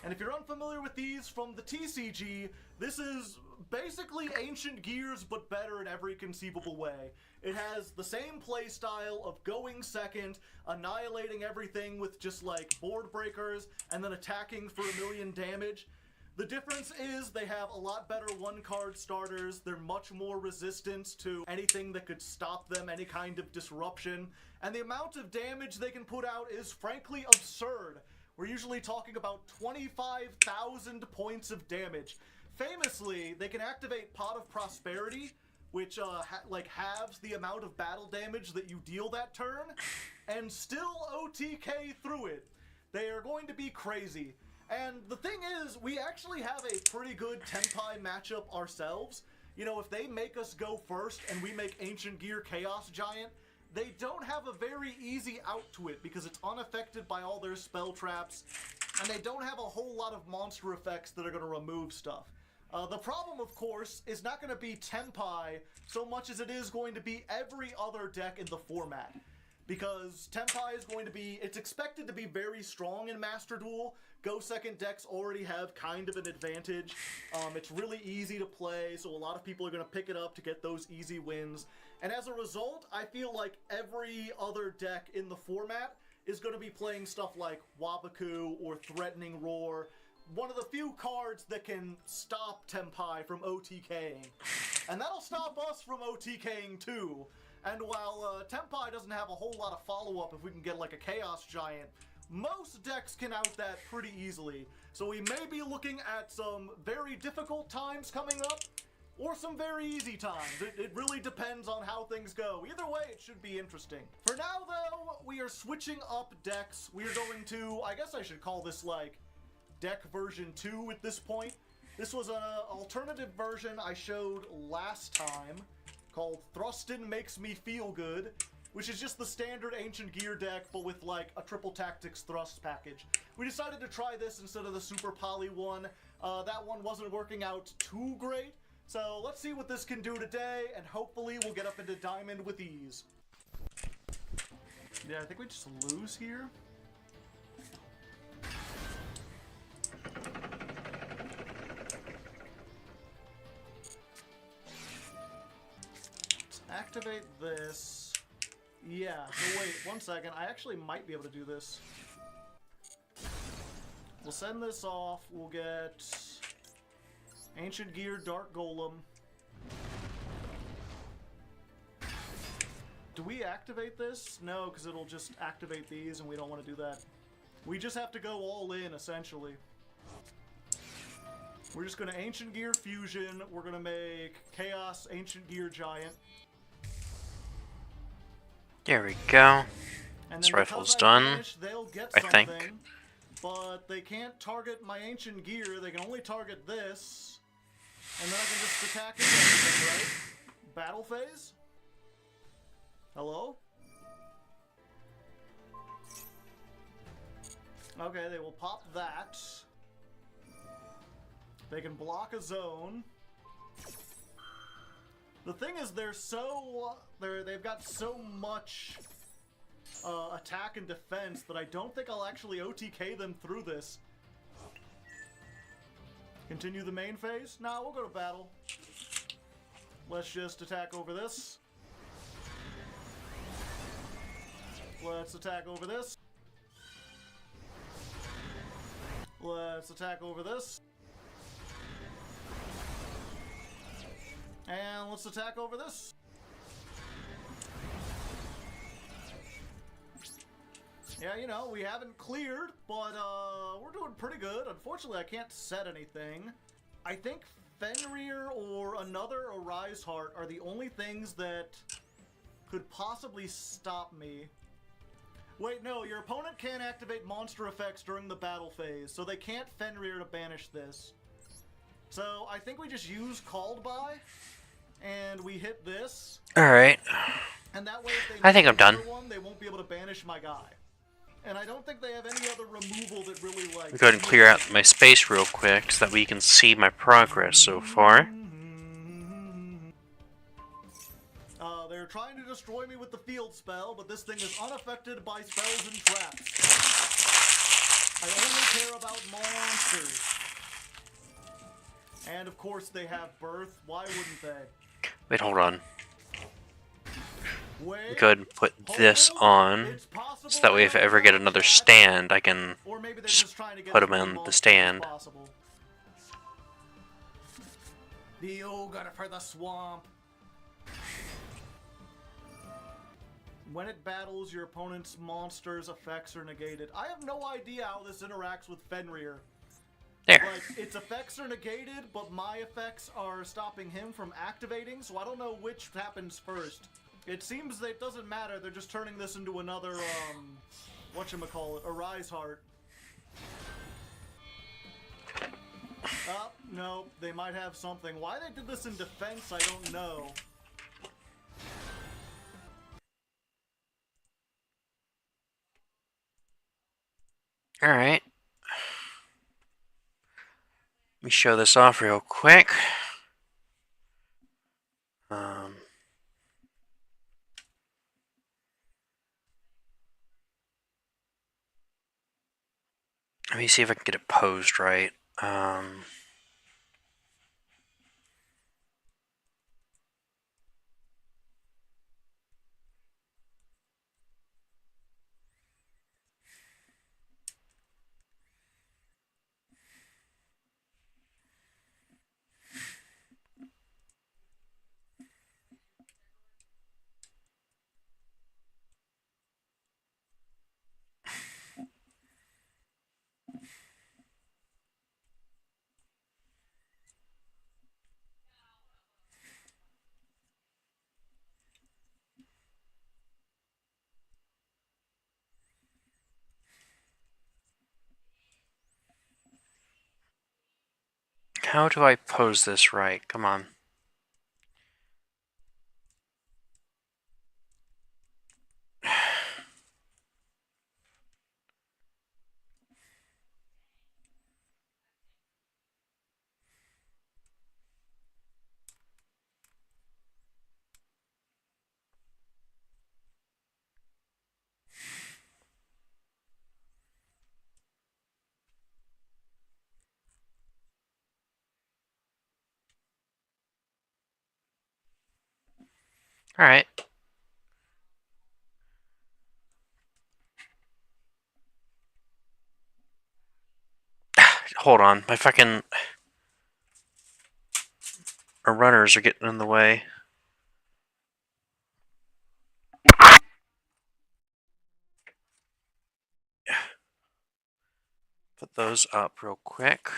And if you're unfamiliar with these from the TCG, this is basically Ancient Gears, but better in every conceivable way. It has the same playstyle of going second, annihilating everything with just like board breakers, and then attacking for 1,000,000 damage. The difference is they have a lot better one-card starters. They're much more resistant to anything that could stop them, any kind of disruption. And the amount of damage they can put out is frankly absurd. We're usually talking about 25,000 points of damage. Famously, they can activate Pot of Prosperity, which halves the amount of battle damage that you deal that turn, and still OTK through it. They are going to be crazy. And the thing is, we actually have a pretty good Tempai matchup ourselves. You know, if they make us go first and we make Ancient Gear Chaos Giant, they don't have a very easy out to it because it's unaffected by all their spell traps, and they don't have a whole lot of monster effects that are going to remove stuff. The problem, of course, is not going to be Tempai so much as it is going to be every other deck in the format. Because Tempai is going to be, it's expected to be very strong in Master Duel. Go second decks already have kind of an advantage. It's really easy to play, so a lot of people are going to pick it up to get those easy wins. And as a result, I feel like every other deck in the format is going to be playing stuff like Wabaku or Threatening Roar. One of the few cards that can stop Tempai from OTKing. And that'll stop us from OTKing too. And while Tempai doesn't have a whole lot of follow-up if we can get like a Chaos Giant, most decks can out that pretty easily. So we may be looking at some very difficult times coming up, or some very easy times. It really depends on how things go. Either way, it should be interesting. For now, though, we are switching up decks. We are going to, I guess I should call this like deck version 2 at this point. This was an alternative version I showed last time, called Thrustin Makes Me Feel Good, which is just the standard Ancient Gear deck, but with like a triple tactics thrust package. We decided to try this instead of the Super Poly one. That one wasn't working out too great, so let's see what this can do today, and hopefully we'll get up into Diamond with ease. Yeah, I think we just lose here. Activate this. Yeah, so wait, one second. I actually might be able to do this. We'll send this off. We'll get Ancient Gear, Dark Golem. Do we activate this? No, because it'll just activate these, and we don't want to do that. We just have to go all in, essentially. We're just going to Ancient Gear Fusion. We're going to make Chaos Ancient Gear Giant. There we go. And this rifle's done, I think. But they can't target my Ancient Gear. They can only target this. And then I can just attack again, right? Battle phase? Hello? Okay, they will pop that. They can block a zone. The thing is, they've got so much attack and defense that I don't think I'll actually OTK them through this. Continue the main phase? Nah, we'll go to battle. Let's just attack over this. Let's attack over this. Let's attack over this. And let's attack over this. Yeah, you know, we haven't cleared, but we're doing pretty good. Unfortunately, I can't set anything. I think Fenrir or another Arise Heart are the only things that could possibly stop me. Wait, no, your opponent can't activate monster effects during the battle phase, so they can't Fenrir to banish this. So I think we just use Called By, and we hit this. Alright. And that way, if they I think I'm done. one, they won't be able to banish my guy. And I don't think they have any other removal that really, like... I'll go ahead and clear out my space real quick so that we can see my progress so far. They're trying to destroy me with the field spell, but this thing is unaffected by spells and traps. I only care about monsters. And of course they have birth. Why wouldn't they? Wait, hold on. Go ahead and put this on, so that way if I ever get another stand, I can just put them in the stand. The ogre for the swamp. When it battles, your opponent's monster's effects are negated. I have no idea how this interacts with Fenrir. There. Like, its effects are negated, but my effects are stopping him from activating, so I don't know which happens first. It seems that it doesn't matter, they're just turning this into another, whatchamacallit, Arise Heart. No, they might have something. Why they did this in defense, I don't know. Alright. Let me show this off real quick. Let me see if I can get it posed right. How do I pose this right? Come on. Alright. Hold on, my fucking... Our runners are getting in the way. Put those up real quick.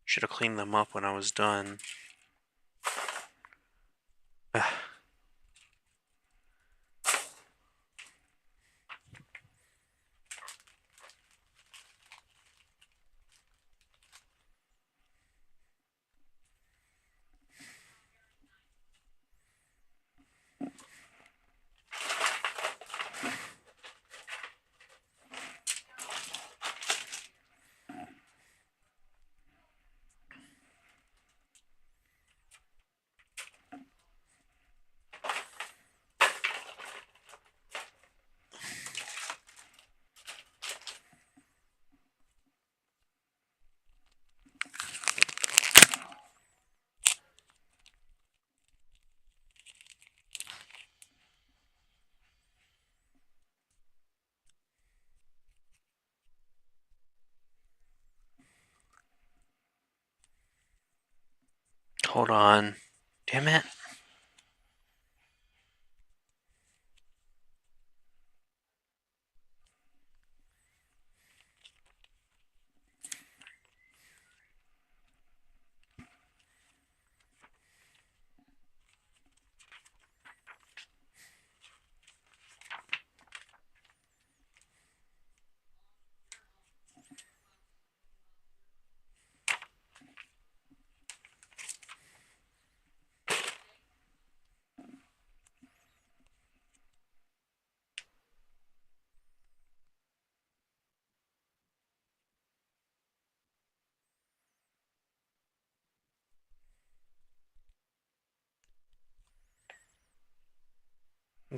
Should have cleaned them up when I was done. Hold on. Damn it.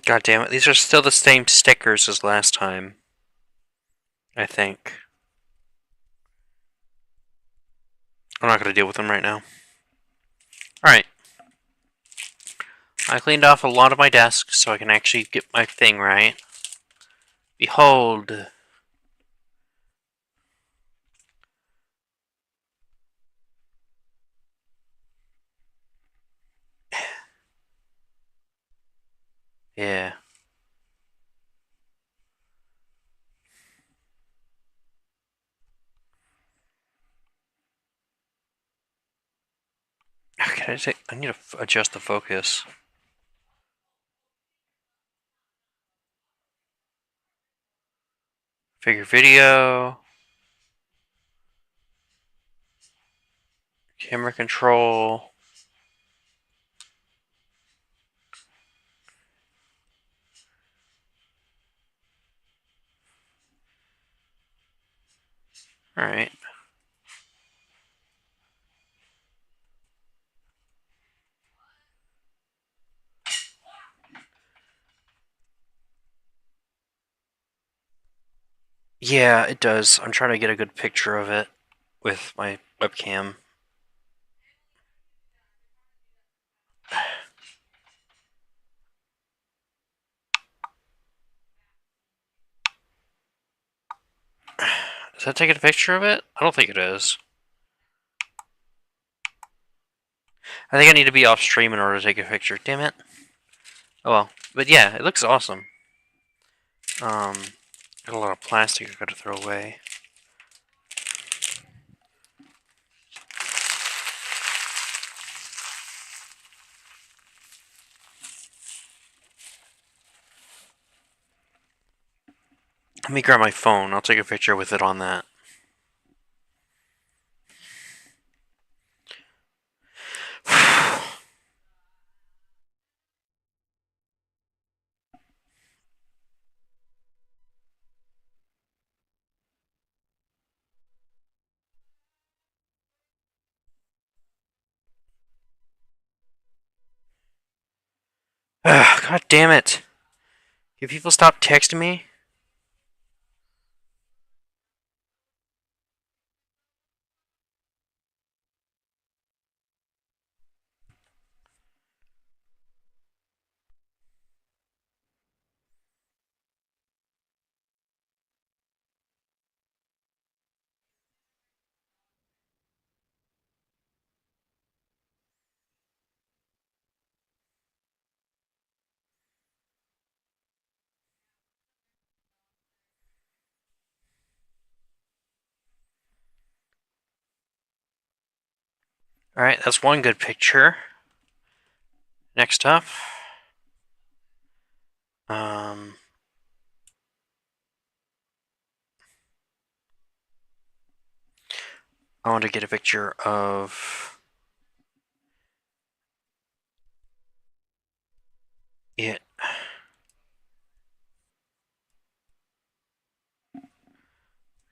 God damn it, these are still the same stickers as last time. I think. I'm not going to deal with them right now. Alright. I cleaned off a lot of my desk so I can actually get my thing right. Behold. Yeah. Okay, I need to adjust the focus. Figure video. Camera control. Alright. Yeah, it does. I'm trying to get a good picture of it with my webcam. Is that taking a picture of it? I don't think it is. I think I need to be off stream in order to take a picture. Damn it. Oh well. But yeah, it looks awesome. Got a lot of plastic I gotta throw away. Let me grab my phone. I'll take a picture with it on that. God damn it. Can people stop texting me? Alright, that's one good picture. Next up. I want to get a picture of it.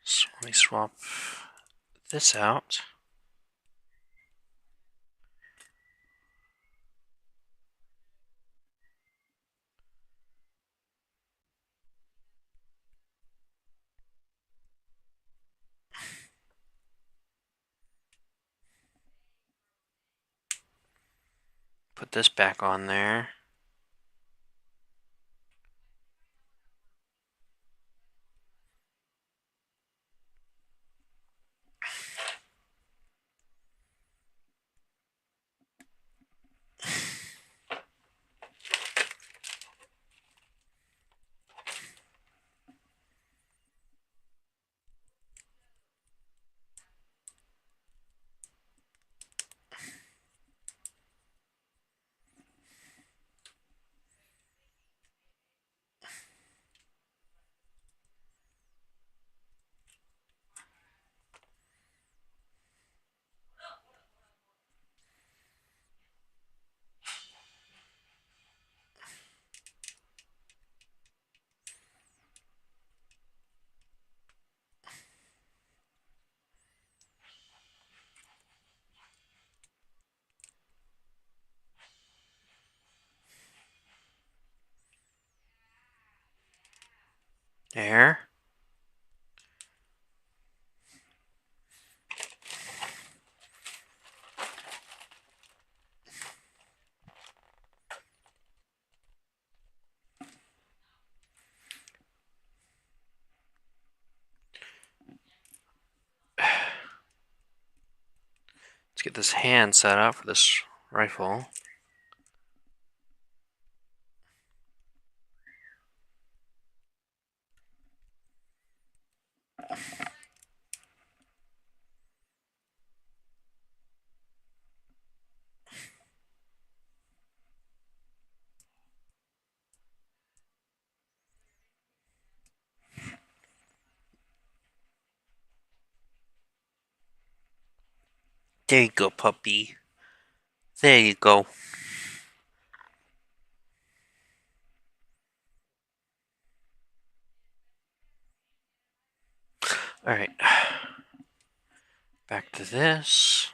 So let me swap this out. Put this back on there. There. Let's get this hand set up for this rifle. There you go, puppy. There you go. Alright. Back to this.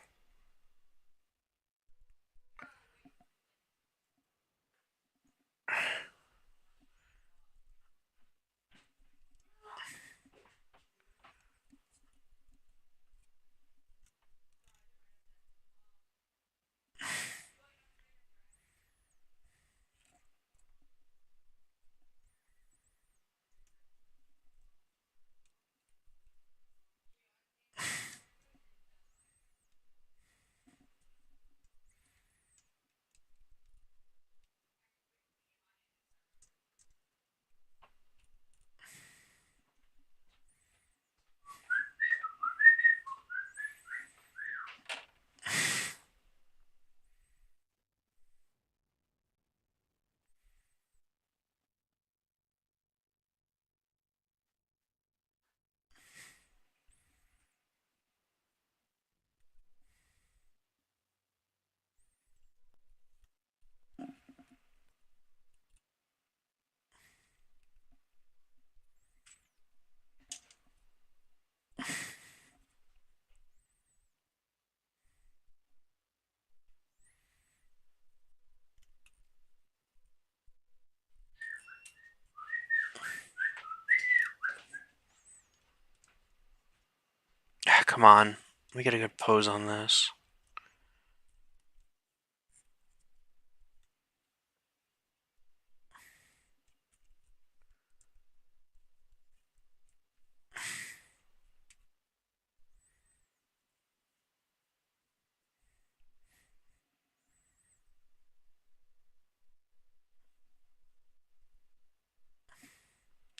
Come on. We get a good pose on this.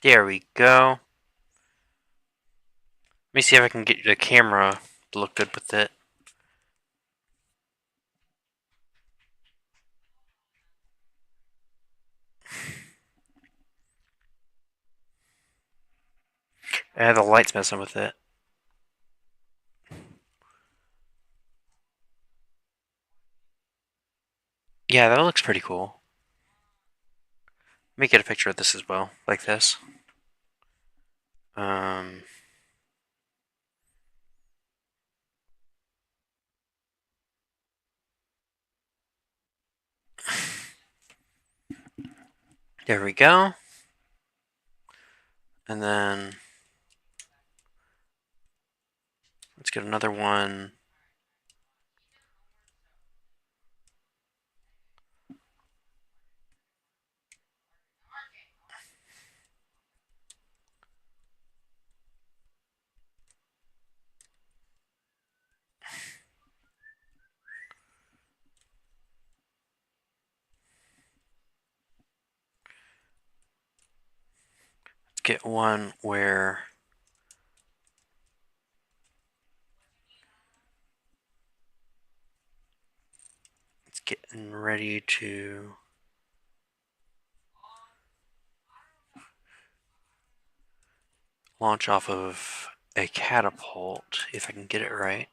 There we go. Let me see if I can get the camera to look good with it. Yeah, the light's messing with it. Yeah, that looks pretty cool. Let me get a picture of this as well, like this. There we go. And then let's get another one. Let's get one where it's getting ready to launch off of a catapult, if I can get it right.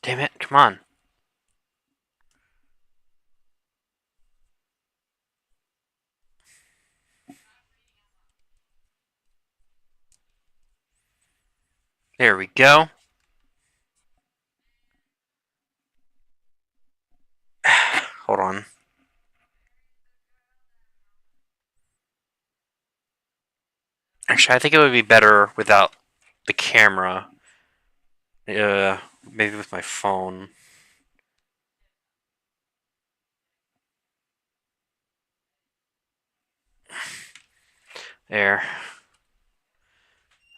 Damn it, come on. There we go. Hold on. Actually, I think it would be better without the camera. Maybe with my phone. There.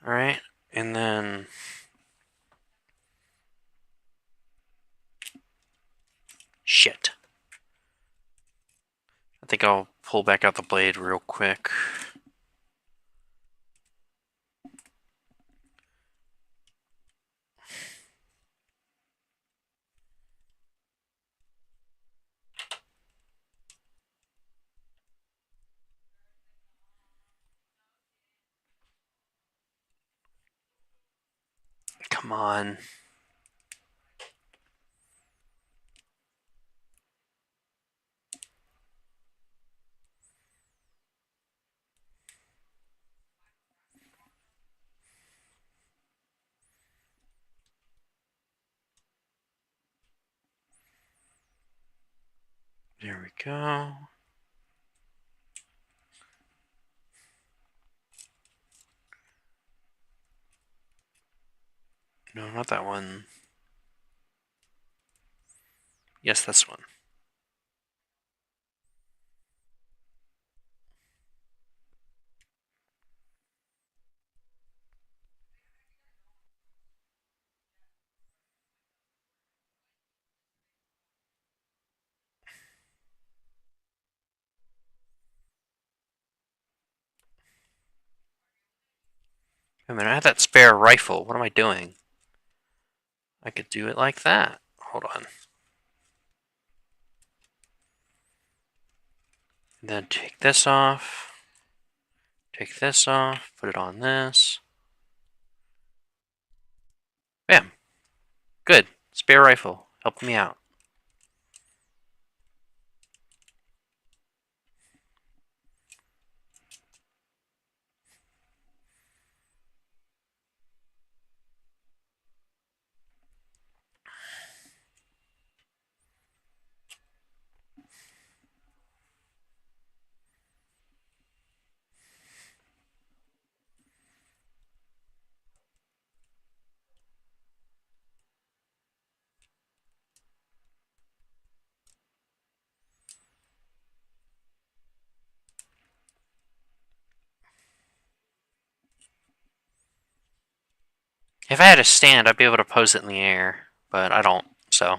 Alright, and then shit. I think I'll pull back out the blade real quick. Come on. There we go. No, not that one. Yes, this one. Wait a minute, I have that spare rifle. What am I doing? I could do it like that. Hold on. And then take this off. Take this off. Put it on this. Bam. Good. Spare rifle. Help me out. If I had a stand, I'd be able to pose it in the air, but I don't, so.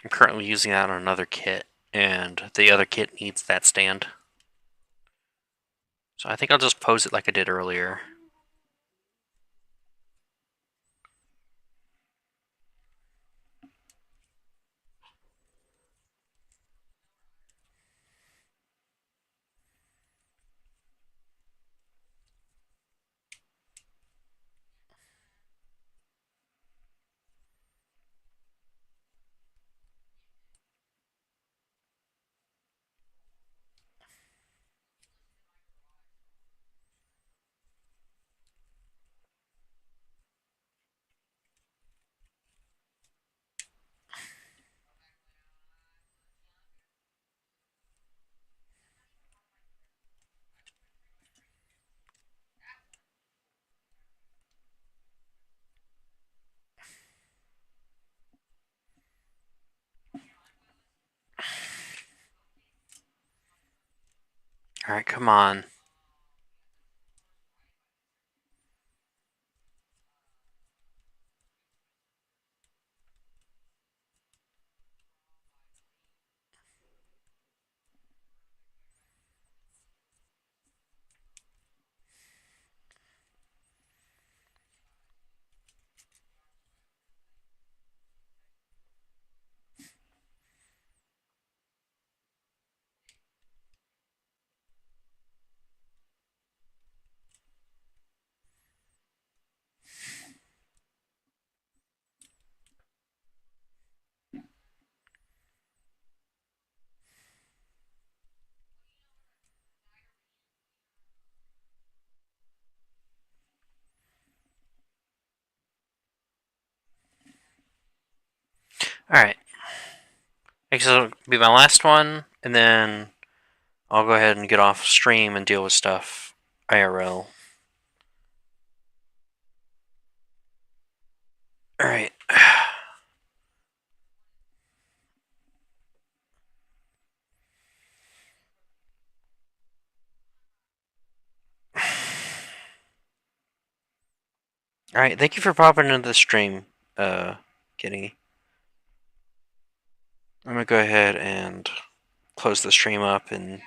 I'm currently using that on another kit, and the other kit needs that stand. So I think I'll just pose it like I did earlier. Alright, come on. Alright. This will be my last one, and then I'll go ahead and get off stream and deal with stuff IRL. Alright. Alright, thank you for popping into the stream, Kitty. I'm gonna go ahead and close the stream up and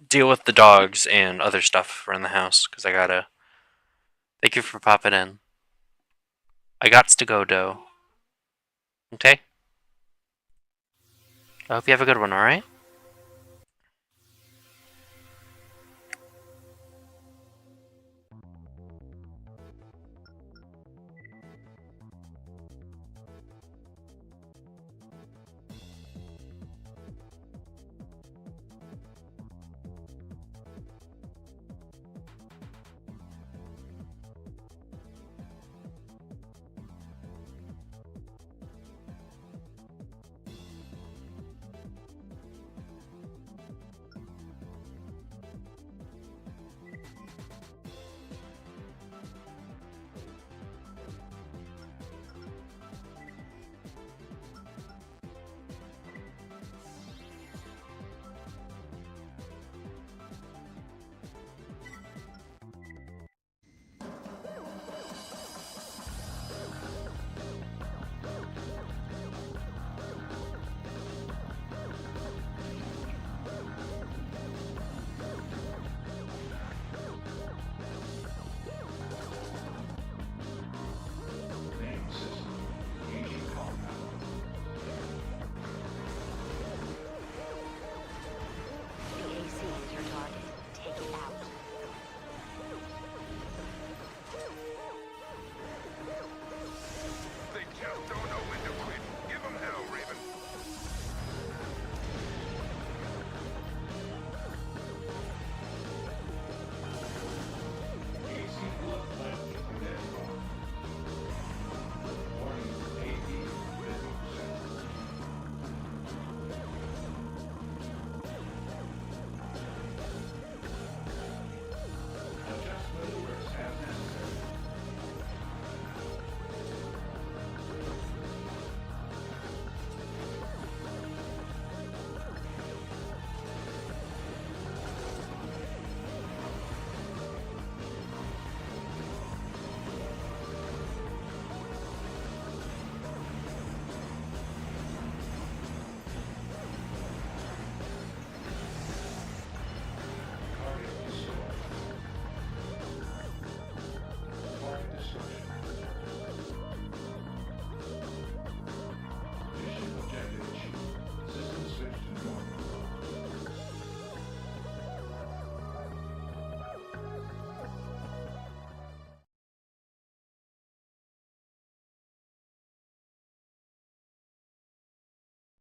deal with the dogs and other stuff around the house, because I gotta... Thank you for popping in. I gots to go, dough. Okay? I hope you have a good one, alright?